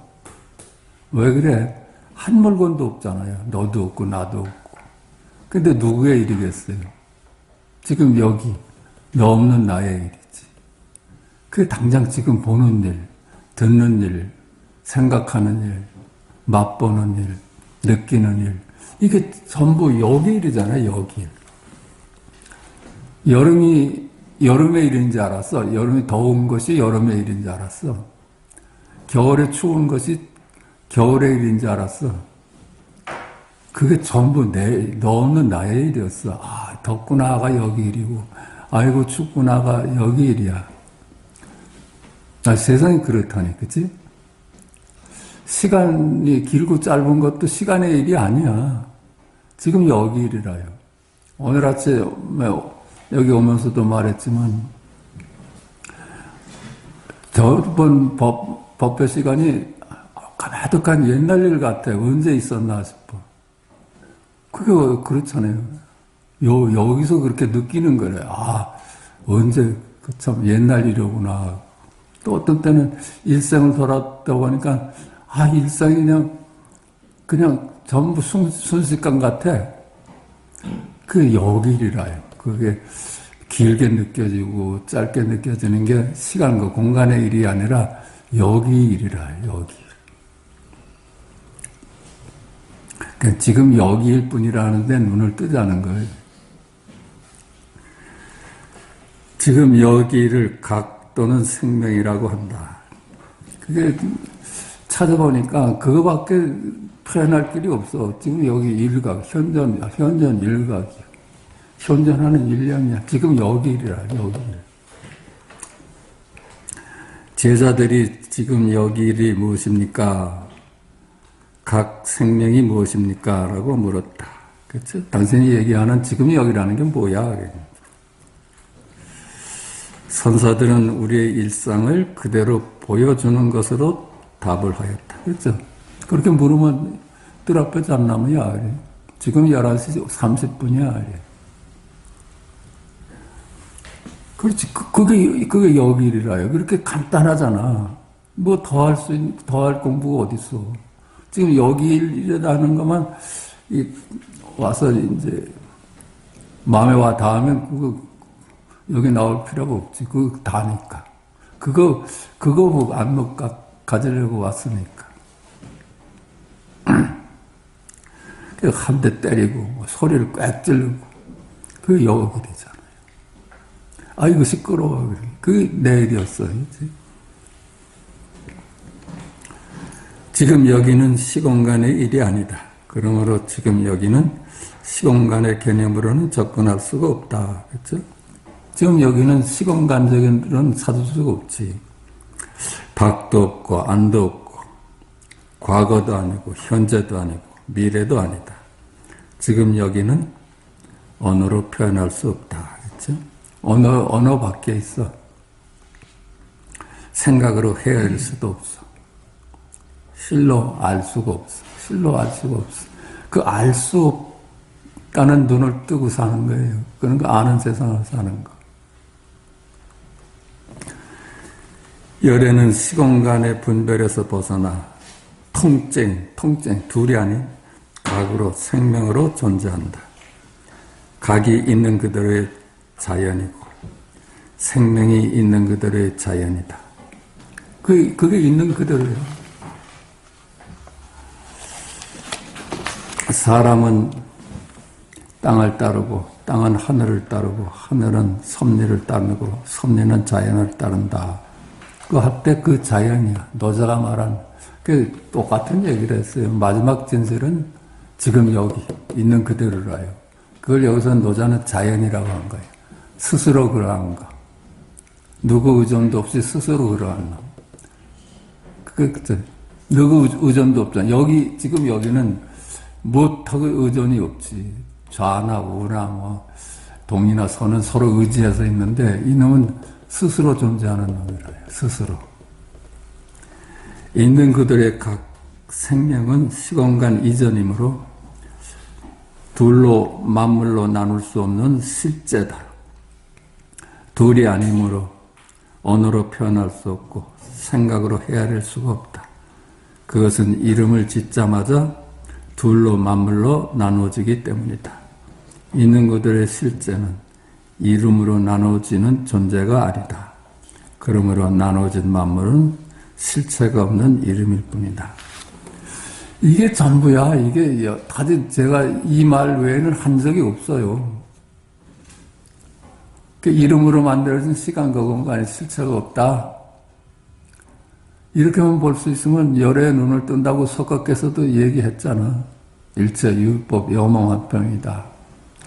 왜 그래? 한 물건도 없잖아요. 너도 없고 나도 없고. 근데 누구의 일이겠어요? 지금 여기 너 없는 나의 일이지. 그게 당장 지금 보는 일, 듣는 일, 생각하는 일, 맛보는 일, 느끼는 일. 이게 전부 여기 일이잖아요. 여기 일. 여름이 여름의 일인 줄 알았어. 여름이 더운 것이 여름의 일인 줄 알았어. 겨울에 추운 것이 겨울의 일인 줄 알았어. 그게 전부 너 없는 나의 일이었어. 덥구나가 여기 일이고, 아이고 춥구나가 여기 일이야. 세상이 그렇다니, 그치? 시간이 길고 짧은 것도 시간의 일이 아니야. 지금 여기 일이라요. 오늘 아침에 여기 오면서도 말했지만 저번 법회 시간이 가득한 옛날 일 같아. 언제 있었나 싶어. 그게 그렇잖아요. 여기서 그렇게 느끼는 거래. 아, 언제, 참 옛날 일이구나. 또 어떤 때는 일생을 돌았다 보니까, 아, 일상이 그냥 전부 순식간 같아. 그게 여기일이라요. 그게 길게 느껴지고 짧게 느껴지는 게 시간과 공간의 일이 아니라 여기 일이라요. 여기. 그러니까 지금 여기일 뿐이라는데 눈을 뜨자는 거예요. 지금 여기를 각 또는 생명이라고 한다. 그게 찾아보니까 그거밖에 표현할 길이 없어. 지금 여기 일각, 현전 일각이야. 현전하는 일념이야. 지금 여기 일이라, 여기 일. 제자들이 지금 여기 일이 무엇입니까? 각 생명이 무엇입니까? 라고 물었다. 그렇죠? 당신이 얘기하는 지금 여기라는 게 뭐야? 선사들은 우리의 일상을 그대로 보여주는 것으로 답을 하였다. 그렇죠? 그렇게 물으면 뜰 앞에 잠나무야. 그래. 지금 11시 30분이야. 그래. 그렇지. 그게 여기 일이라요. 그렇게 간단하잖아. 뭐 더할 공부가 어딨어. 지금 여기 일이라는 것만, 와서 이제, 마음에 와 닿으면 여기 나올 필요가 없지. 그거 다니까. 그거 안목 가지려고 왔으니까. 한 대 때리고, 소리를 꽥 지르고, 그게 여기 일이잖아요. 아이고, 시끄러워. 그게 내 일이었어. 지금 여기는 시공간의 일이 아니다. 그러므로 지금 여기는 시공간의 개념으로는 접근할 수가 없다. 그렇죠? 지금 여기는 시공간적으로는 찾을 수가 없지. 밖도 없고 안도 없고 과거도 아니고 현재도 아니고 미래도 아니다. 지금 여기는 언어로 표현할 수 없다. 그렇죠? 언어 밖에 있어. 생각으로 헤아릴 수도 없어. 실로 알 수가 없어. 실로 알 수가 없어. 그 알 수 없다는 눈을 뜨고 사는 거예요. 그런 거 아는 세상을 사는 거. 열애는 시공간의 분별에서 벗어나 통증, 둘이 아닌 각으로 생명으로 존재한다. 각이 있는 그대로의 자연이고 생명이 있는 그대로의 자연이다. 그게 있는 그대로예요. 사람은 땅을 따르고 땅은 하늘을 따르고 하늘은 섭리를 따르고 섭리는 자연을 따른다. 그 한때 그 자연이야. 노자가 말한 그 똑같은 얘기를 했어요. 마지막 진실은 지금 여기 있는 그대로라요. 그걸 여기서 노자는 자연이라고 한 거예요. 스스로 그러한 거. 누구 의존도 없이 스스로 그러한 거. 누구 의존도 없잖아. 지금 여기는 무엇하고 의존이 없지. 좌나 우나 뭐 동이나 서는 서로 의지해서 있는데 이놈은 스스로 존재하는 놈이라요. 스스로. 있는 그들의 각 생명은 시공간 이전이므로 둘로 만물로 나눌 수 없는 실제다. 둘이 아니므로 언어로 표현할 수 없고 생각으로 헤아릴 수가 없다. 그것은 이름을 짓자마자 둘로 만물로 나누어지기 때문이다. 있는 그들의 실제는 이름으로 나누어지는 존재가 아니다. 그러므로 나누어진 만물은 실체가 없는 이름일 뿐이다. 이게 전부야. 이게 다들 제가 이 말 외에는 한 적이 없어요. 이름으로 만들어진 시간과 공간의 실체가 없다. 이렇게만 볼 수 있으면 열의 눈을 뜬다고 석가께서도 얘기했잖아. 일체 유법 여몽한평이다.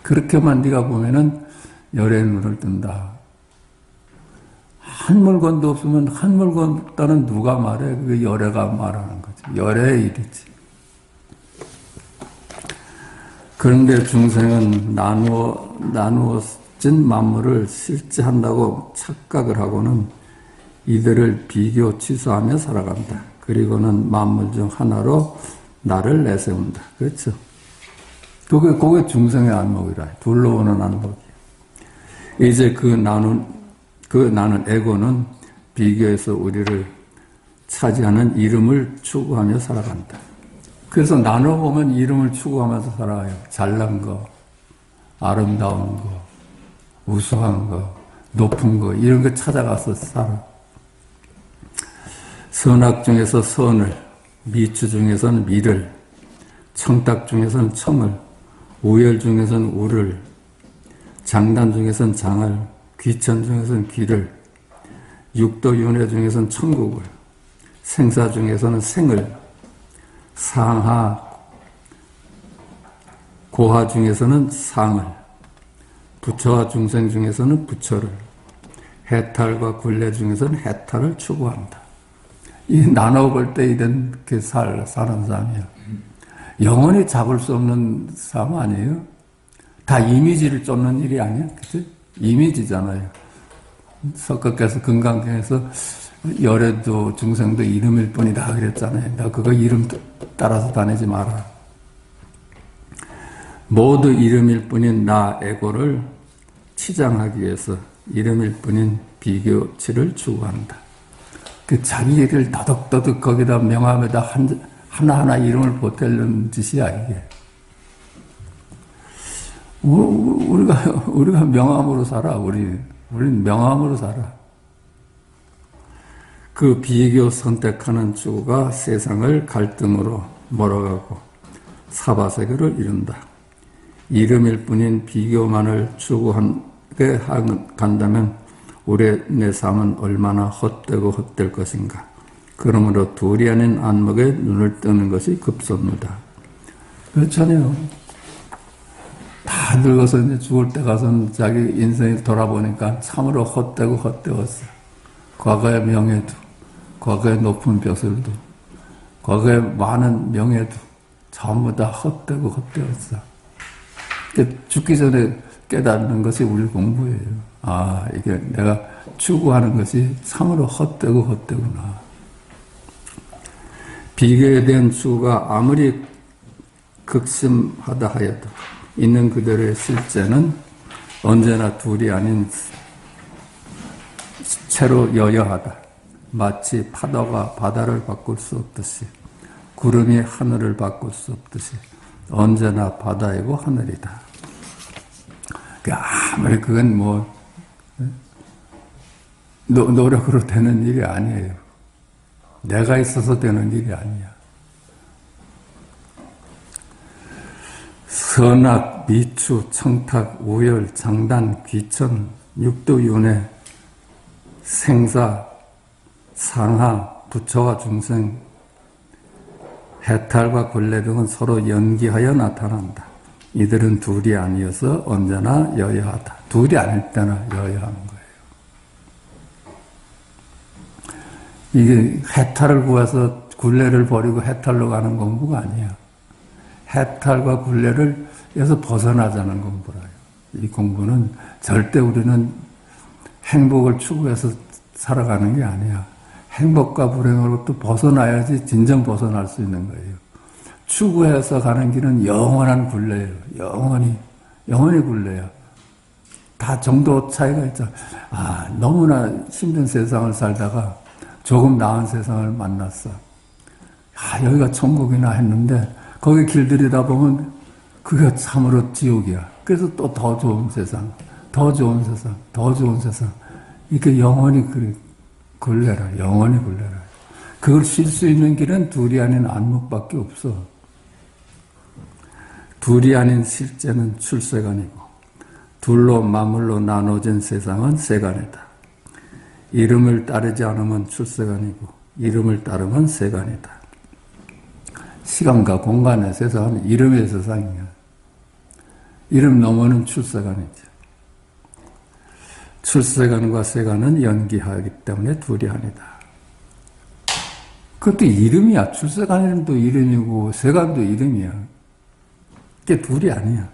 그렇게만 네가 보면은 열의 눈을 뜬다. 한 물건도 없으면 한 물건 없다는 누가 말해? 그게 열애가 말하는 거지. 열애의 일이지. 그런데 중생은 나누어 만물을 실제한다고 착각을 하고는 이들을 비교 취소하며 살아간다. 그리고는 만물 중 하나로 나를 내세운다. 그렇죠? 그게 중생의 안목이라. 둘러오는 안목이야. 이제 그 나는 에고는 비교해서 우리를 차지하는 이름을 추구하며 살아간다. 그래서 나눠보면 이름을 추구하면서 살아요. 잘난 거, 아름다운 거, 우수한 거, 높은 거, 이런 거 찾아가서 살아. 선악 중에서 선을, 미추 중에서는 미를, 청탁 중에서는 청을, 우열 중에서는 우를, 장단 중에서는 장을, 귀천 중에서는 귀를, 육도윤회 중에서는 천국을, 생사 중에서는 생을, 상하, 고하 중에서는 상을, 부처와 중생 중에서는 부처를, 해탈과 굴레 중에서는 해탈을 추구한다. 이 나눠볼 때 이렇게 사는 사람이야. 영원히 잡을 수 없는 삶 아니에요? 다 이미지를 쫓는 일이 아니야? 그치? 이미지잖아요. 석가께서 금강경에서 열애도 중생도 이름일 뿐이다 그랬잖아요. 나 그거 이름 따라서 다니지 마라. 모두 이름일 뿐인 나 에고를 치장하기 위해서 이름일 뿐인 비교치를 추구한다. 그 자기를 더덕더덕 거기다 명함에다 하나하나 이름을 보태려는 짓이야, 이게. 우리가 명함으로 살아, 우리는 명함으로 살아. 그 비교 선택하는 추구가 세상을 갈등으로 몰아가고 사바세계를 이룬다. 이름일 뿐인 비교만을 추구하게 간다면 우리의 내 삶은 얼마나 헛되고 헛될 것인가. 그러므로 둘이 아닌 안목에 눈을 뜨는 것이 급선무다. 그렇잖아요. 다 늙어서 이제 죽을 때 가서는 자기 인생을 돌아보니까 참으로 헛되고 헛되었어. 과거의 명예도, 과거의 높은 벼슬도, 과거의 많은 명예도 전부 다 헛되고 헛되었어. 죽기 전에 깨닫는 것이 우리 공부예요. 아, 이게 내가 추구하는 것이 참으로 헛되고 헛되구나. 비교에 대한 추구가 아무리 극심하다 하여도 있는 그대로의 실제는 언제나 둘이 아닌 채로 여여하다. 마치 파도가 바다를 바꿀 수 없듯이 구름이 하늘을 바꿀 수 없듯이 언제나 바다이고 하늘이다. 아무리 그건 노력으로 되는 일이 아니에요. 내가 있어서 되는 일이 아니야. 선악, 미추, 청탁, 우열, 장단, 귀천, 육도윤회, 생사, 상하, 부처와 중생, 해탈과 굴레 등은 서로 연기하여 나타난다. 이들은 둘이 아니어서 언제나 여여하다. 둘이 아닐 때나 여여하는 거예요. 이게 해탈을 구해서 굴레를 버리고 해탈로 가는 공부가 아니야. 해탈과 굴레를 여기서 벗어나자는 공부라요. 이 공부는 절대 우리는 행복을 추구해서 살아가는 게 아니야. 행복과 불행으로부터 벗어나야지 진정 벗어날 수 있는 거예요. 추구해서 가는 길은 영원한 굴레예요. 영원히 굴레야. 다 정도 차이가 있죠. 너무나 힘든 세상을 살다가 조금 나은 세상을 만났어. 여기가 천국이나 했는데 거기 길들이다 보면 그게 참으로 지옥이야. 그래서 또 더 좋은 세상, 더 좋은 세상, 더 좋은 세상. 이렇게 영원히 굴레라. 영원히 굴레라. 그걸 쉴 수 있는 길은 둘이 아닌 안목밖에 없어. 둘이 아닌 실제는 출세간이고 둘로 만물로 나눠진 세상은 세간이다. 이름을 따르지 않으면 출세간이고 이름을 따르면 세간이다. 시간과 공간의 세상은 이름의 세상이야. 이름 너머는 출세간이죠. 출세간과 세간은 연기하기 때문에 둘이 아니다. 그것도 이름이야. 출세간도 이름이고 세간도 이름이야. 그게 둘이 아니야.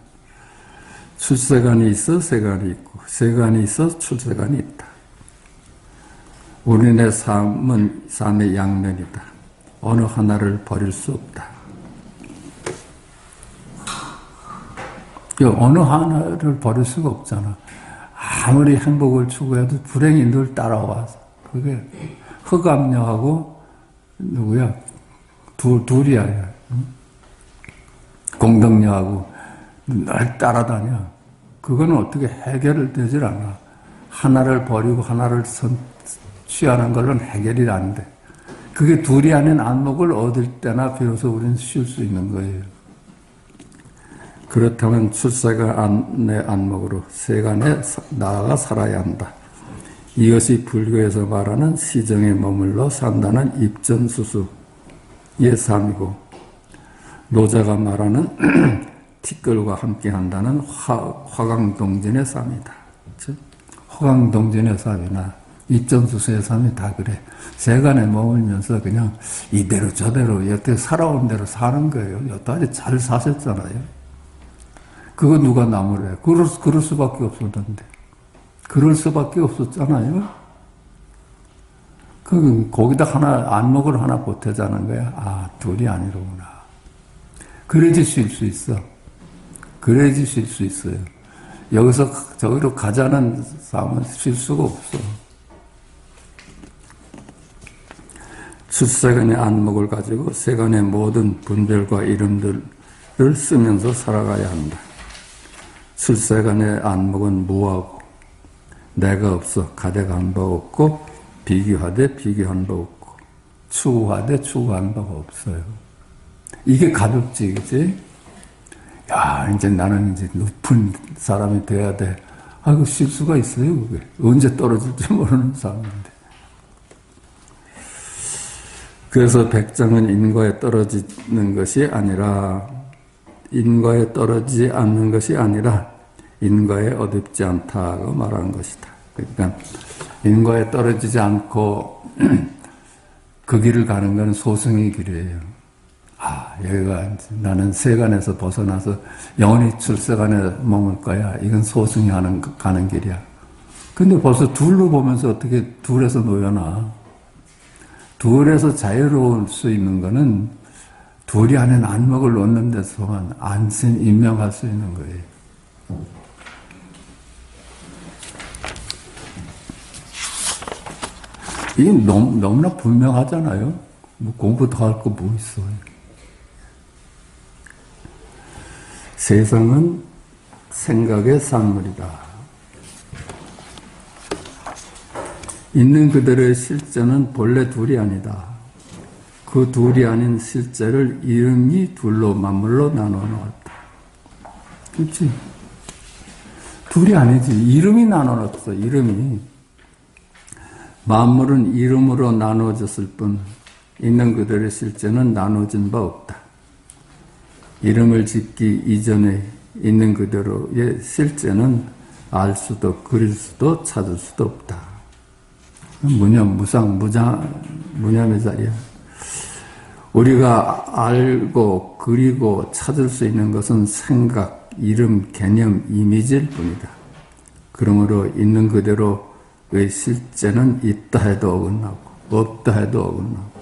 출세관이 있어 세관이 있고 세관이 있어 출세관이 있다. 우리네 삶의 양면이다. 어느 하나를 버릴 수 없다. 어느 하나를 버릴 수가 없잖아. 아무리 행복을 추구해도 불행이 늘 따라와서. 그게 흑암녀하고 누구야? 둘이야. 공덕녀하고 늘 따라다녀. 그거는 어떻게 해결되질 않아. 하나를 버리고 하나를 취하는 걸로는 해결이 안 돼. 그게 둘이 아닌 안목을 얻을 때나 비로소 우리는 쉴 수 있는 거예요. 그렇다면 출세간의 안목으로 세간에 나아가 살아야 한다. 이것이 불교에서 말하는 시정에 머물러 산다는 입전수수의 삶이고 노자가 말하는 티끌과 함께 한다는 화강동진의 삶이다. 화강동진의 삶이나 입전수수의 삶이 다 그래. 세간에 머물면서 그냥 이대로 저대로 여태 살아온 대로 사는 거예요. 여태까지 잘 사셨잖아요. 그거 누가 나무래? 그럴 수밖에 없었는데. 그럴 수밖에 없었잖아요. 거기다 안목을 하나 보태자는 거야. 아, 둘이 아니로구나. 그래야지 쉴 수 있어. 그래야지 쉴 수 있어요. 여기서 저기로 가자는 싸움은 쉴 수가 없어. 출세간의 안목을 가지고 세간의 모든 분별과 이름들을 쓰면서 살아가야 한다. 출세간의 안목은 무하고 내가 없어 가대가 한 바 없고 비교하되 비교한 바 없고 추구하되 추구한 바가 없어요. 이게 가볍지, 그치? 야, 이제 나는 이제 높은 사람이 돼야 돼. 아이고, 쉴 수가 있어요, 그게. 언제 떨어질지 모르는 사람인데. 그래서 백장은 인과에 떨어지는 것이 아니라 인과에 떨어지지 않는 것이 아니라 인과에 어둡지 않다고 말하는 것이다. 그러니까 인과에 떨어지지 않고 그 길을 가는 건 소승의 길이에요. 아, 여기가 나는 세간에서 벗어나서 영원히 출세간에 머물 거야. 이건 소승이 가는 길이야. 근데 벌써 둘로 보면서 어떻게 둘에서 놓여나. 둘에서 자유로울 수 있는 거는 둘이 아닌 안목을 놓는 데서만 안심 임명할 수 있는 거예요. 이게 너무나 분명하잖아요. 뭐 공부 더 할 거 뭐 있어. 세상은 생각의 산물이다. 있는 그대로의 실제는 본래 둘이 아니다. 그 둘이 아닌 실제를 이름이 둘로 맞물로 나눠 놓았다. 그렇지? 둘이 아니지. 이름이 나눠 놓았어. 이름이. 만물은 이름으로 나눠졌을 뿐 있는 그대로의 실제는 나눠진 바 없다. 이름을 짓기 이전에 있는 그대로의 실제는 알 수도 그릴 수도 찾을 수도 없다. 무념, 무상, 무념의 자리야. 우리가 알고 그리고 찾을 수 있는 것은 생각, 이름, 개념, 이미지일 뿐이다. 그러므로 있는 그대로의 실제는 있다 해도 어긋나고 없다 해도 어긋나고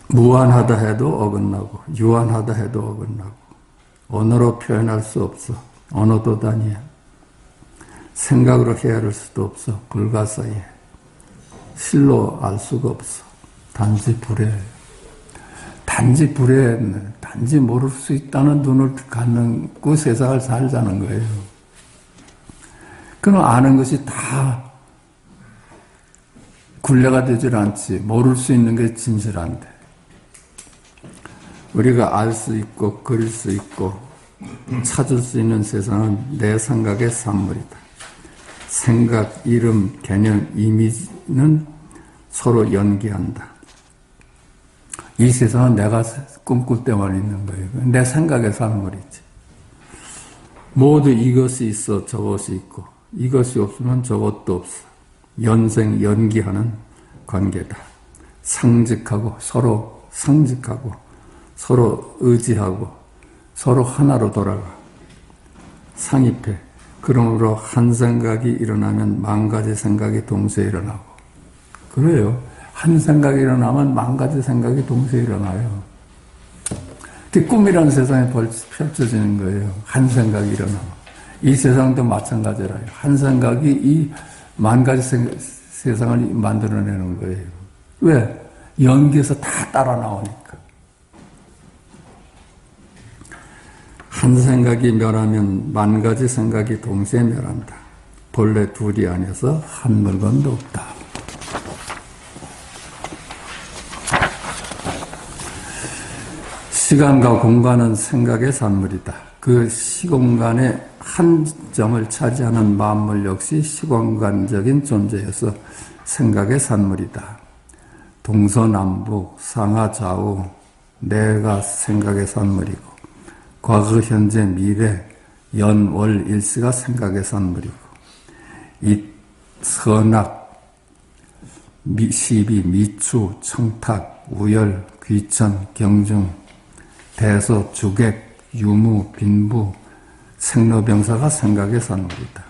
무한하다 해도 어긋나고 유한하다 해도 어긋나고 언어로 표현할 수 없어. 언어도 단위야. 생각으로 헤아릴 수도 없어. 불가사의해. 실로 알 수가 없어. 단지 불해. 단지 불해. 단지 모를 수 있다는 눈을 갖는 그 세상을 살자는 거예요. 그럼 아는 것이 다 굴레가 되질 않지. 모를 수 있는 게 진실한데. 우리가 알 수 있고 그릴 수 있고 찾을 수 있는 세상은 내 생각의 산물이다. 생각, 이름, 개념, 이미지는 서로 연기한다. 이 세상은 내가 꿈꿀 때만 있는 거예요. 내 생각의 산물이지. 모두 이것이 있어 저것이 있고 이것이 없으면 저것도 없어. 연생, 연기하는 관계다. 상직하고 서로 상직하고 서로 의지하고 서로 하나로 돌아가. 상입해. 그러므로 한 생각이 일어나면 만 가지 생각이 동시에 일어나고. 그래요. 한 생각이 일어나면 만 가지 생각이 동시에 일어나요. 그 꿈이라는 세상에 펼쳐지는 거예요. 한 생각이 일어나면. 이 세상도 마찬가지라요. 한 생각이 이 만 가지 세상을 만들어내는 거예요. 왜? 연기에서 다 따라 나오니까. 한 생각이 멸하면 만 가지 생각이 동시에 멸한다. 본래 둘이 아니어서 한 물건도 없다. 시간과 공간은 생각의 산물이다. 그 시공간의 한 점을 차지하는 만물 역시 시공간적인 존재여서 생각의 산물이다. 동서남북, 상하좌우, 내가 생각의 산물이고 과거, 현재, 미래, 연, 월, 일시가 생각의 산물이고 이 선악, 시비, 미추, 청탁, 우열, 귀천, 경중, 대소, 주객, 유무, 빈부, 생로병사가 생각의 산물이다.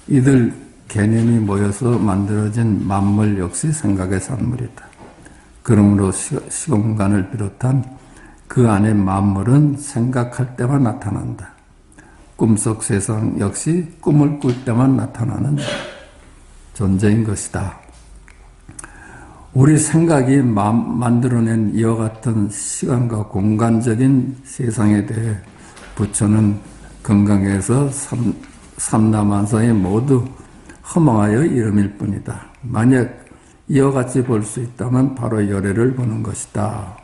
이들 개념이 모여서 만들어진 만물 역시 생각의 산물이다. 그러므로 시공간을 비롯한 그 안의 만물은 생각할 때만 나타난다. 꿈속 세상 역시 꿈을 꿀 때만 나타나는 존재인 것이다. 우리 생각이 만들어낸 이와 같은 시간과 공간적인 세상에 대해 부처는 건강에서 삼라만상에 모두 허망하여 이름일 뿐이다. 만약 이와 같이 볼 수 있다면 바로 열애를 보는 것이다.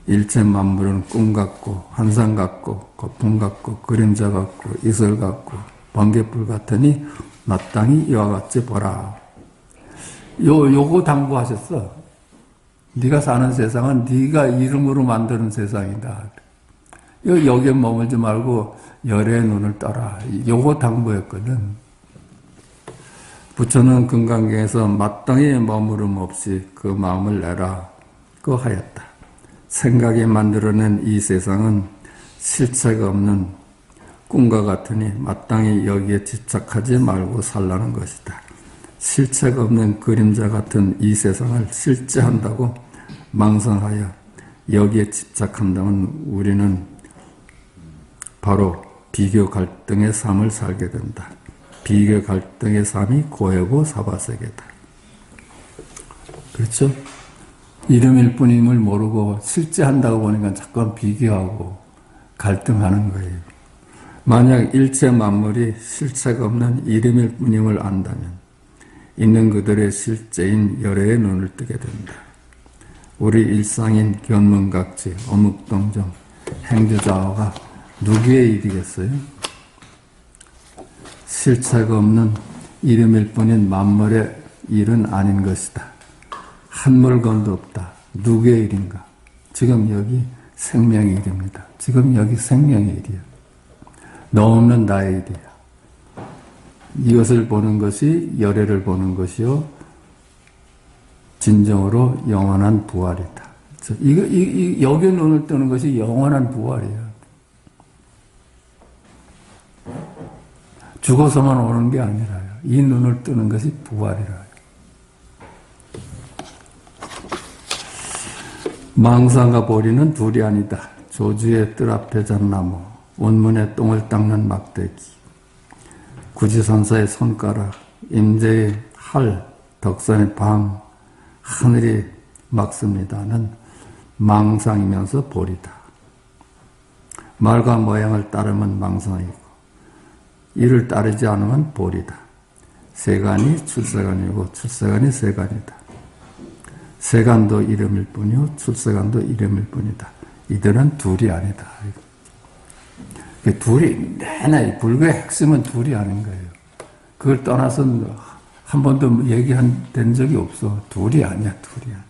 일체 만물은 꿈 같고 환상 같고 거품 같고 그림자 같고 이슬 같고 번개불 같으니 마땅히 이와 같이 보라. 요거 당부하셨어. 네가 사는 세상은 네가 이름으로 만드는 세상이다. 여기에 머물지 말고 열의 눈을 떠라. 요거 당부했거든. 부처는 금강경에서 마땅히 머무름 없이 그 마음을 내라. 그 하였다. 생각이 만들어낸 이 세상은 실체가 없는 꿈과 같으니 마땅히 여기에 집착하지 말고 살라는 것이다. 실체가 없는 그림자 같은 이 세상을 실제한다고 망상하여 여기에 집착한다면 우리는 바로 비교 갈등의 삶을 살게 된다. 비교 갈등의 삶이 고해고 사바세계다. 그렇죠? 이름일 뿐임을 모르고 실제한다고 보니까 자꾸 비교하고 갈등하는 거예요. 만약 일체 만물이 실체가 없는 이름일 뿐임을 안다면 있는 그들의 실제인 열애의 눈을 뜨게 된다. 우리 일상인 견문각지, 어묵동정, 행주자화가 누구의 일이겠어요? 실체가 없는 이름일 뿐인 만물의 일은 아닌 것이다. 한 물건도 없다. 누구의 일인가? 지금 여기 생명의 일입니다. 지금 여기 생명의 일이야. 너 없는 나의 일이야. 이것을 보는 것이 열애를 보는 것이요. 진정으로 영원한 부활이다. 여기 눈을 뜨는 것이 영원한 부활이야. 죽어서만 오는 게 아니라요. 이 눈을 뜨는 것이 부활이라요. 망상과 보리는 둘이 아니다. 조주의 뜰 앞에 잣나무, 원문에 똥을 닦는 막대기, 구지선사의 손가락, 임재의 활, 덕선의 방, 하늘이 막습니다는 망상이면서 보리다. 말과 모양을 따르면 망상이고 이를 따르지 않으면 보리다. 세간이 출세간이고 출세간이 세간이다. 세간도 이름일 뿐이요 출세간도 이름일 뿐이다. 이들은 둘이 아니다. 둘이 내내 불교의 핵심은 둘이 아닌 거예요. 그걸 떠나서는 한 번도 얘기된 적이 없어. 둘이 아니야. 둘이 아니야.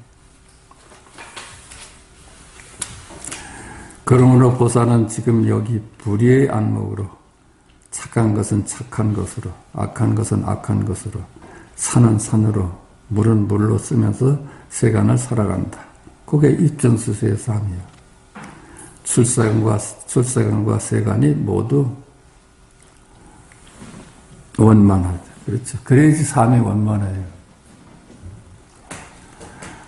그러므로 보살은 지금 여기 불의의 안목으로 착한 것은 착한 것으로, 악한 것은 악한 것으로, 산은 산으로, 물은 물로 쓰면서 세간을 살아간다. 그게 입전수수의 삶이에요. 출세관과 세관이 모두 원만하죠. 그렇죠. 그래야지 삶이 원만해요.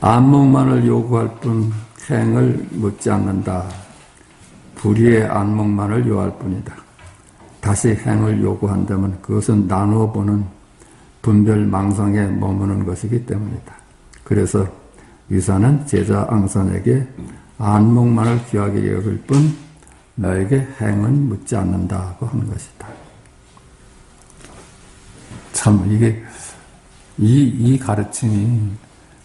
안목만을 요구할 뿐 행을 묻지 않는다. 불의의 안목만을 요할 뿐이다. 다시 행을 요구한다면 그것은 나누어 보는 분별 망상에 머무는 것이기 때문이다. 그래서 위사는 제자 앙선에게 안목만을 귀하게 여길 뿐 너에게 행은 묻지 않는다고 하는 것이다. 참 이게 이 가르침이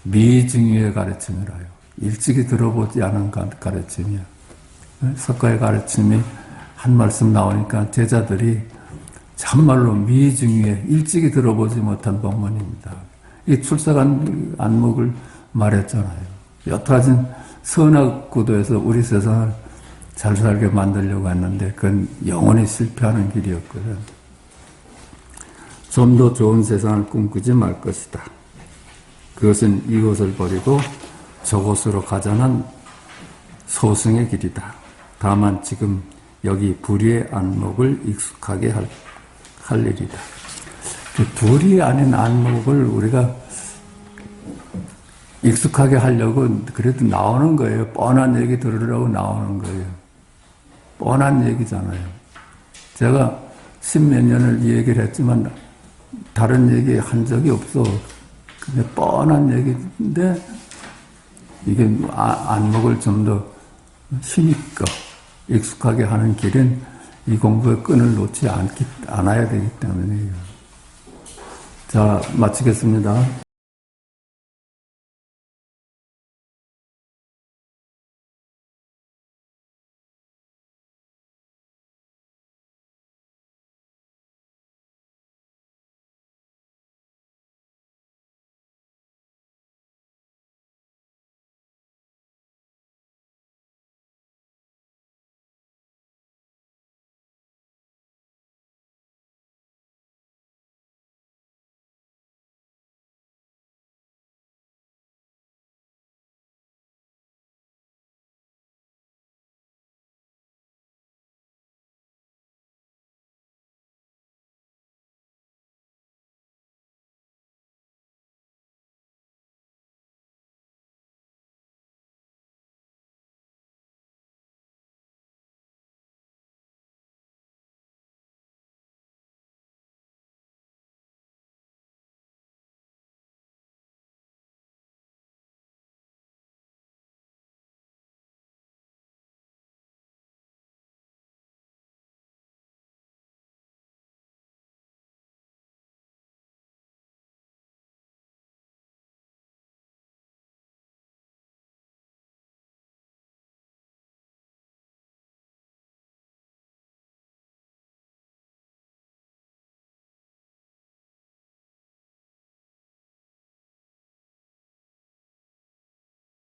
미증유의 가르침이라요. 일찍이 들어보지 않은 가르침이야. 석가의 가르침이 한 말씀 나오니까 제자들이 참말로 미증유의 일찍이 들어보지 못한 법문입니다. 이 출세관 안목을 말했잖아요. 여타진 선악 구도에서 우리 세상을 잘 살게 만들려고 했는데 그건 영원히 실패하는 길이었거든. 좀 더 좋은 세상을 꿈꾸지 말 것이다. 그것은 이곳을 버리고 저곳으로 가자는 소승의 길이다. 다만 지금 여기 불의의 안목을 익숙하게 할 일이다. 그 불의 아닌 안목을 우리가 익숙하게 하려고 그래도 나오는 거예요. 뻔한 얘기 들으려고 나오는 거예요. 뻔한 얘기잖아요. 제가 십몇 년을 이 얘기를 했지만 다른 얘기 한 적이 없어. 근데 뻔한 얘기인데 이게 안목을 좀 더 힘있고 익숙하게 하는 길은 이 공부의 끈을 놓지 않아야 되기 때문이에요. 자, 마치겠습니다.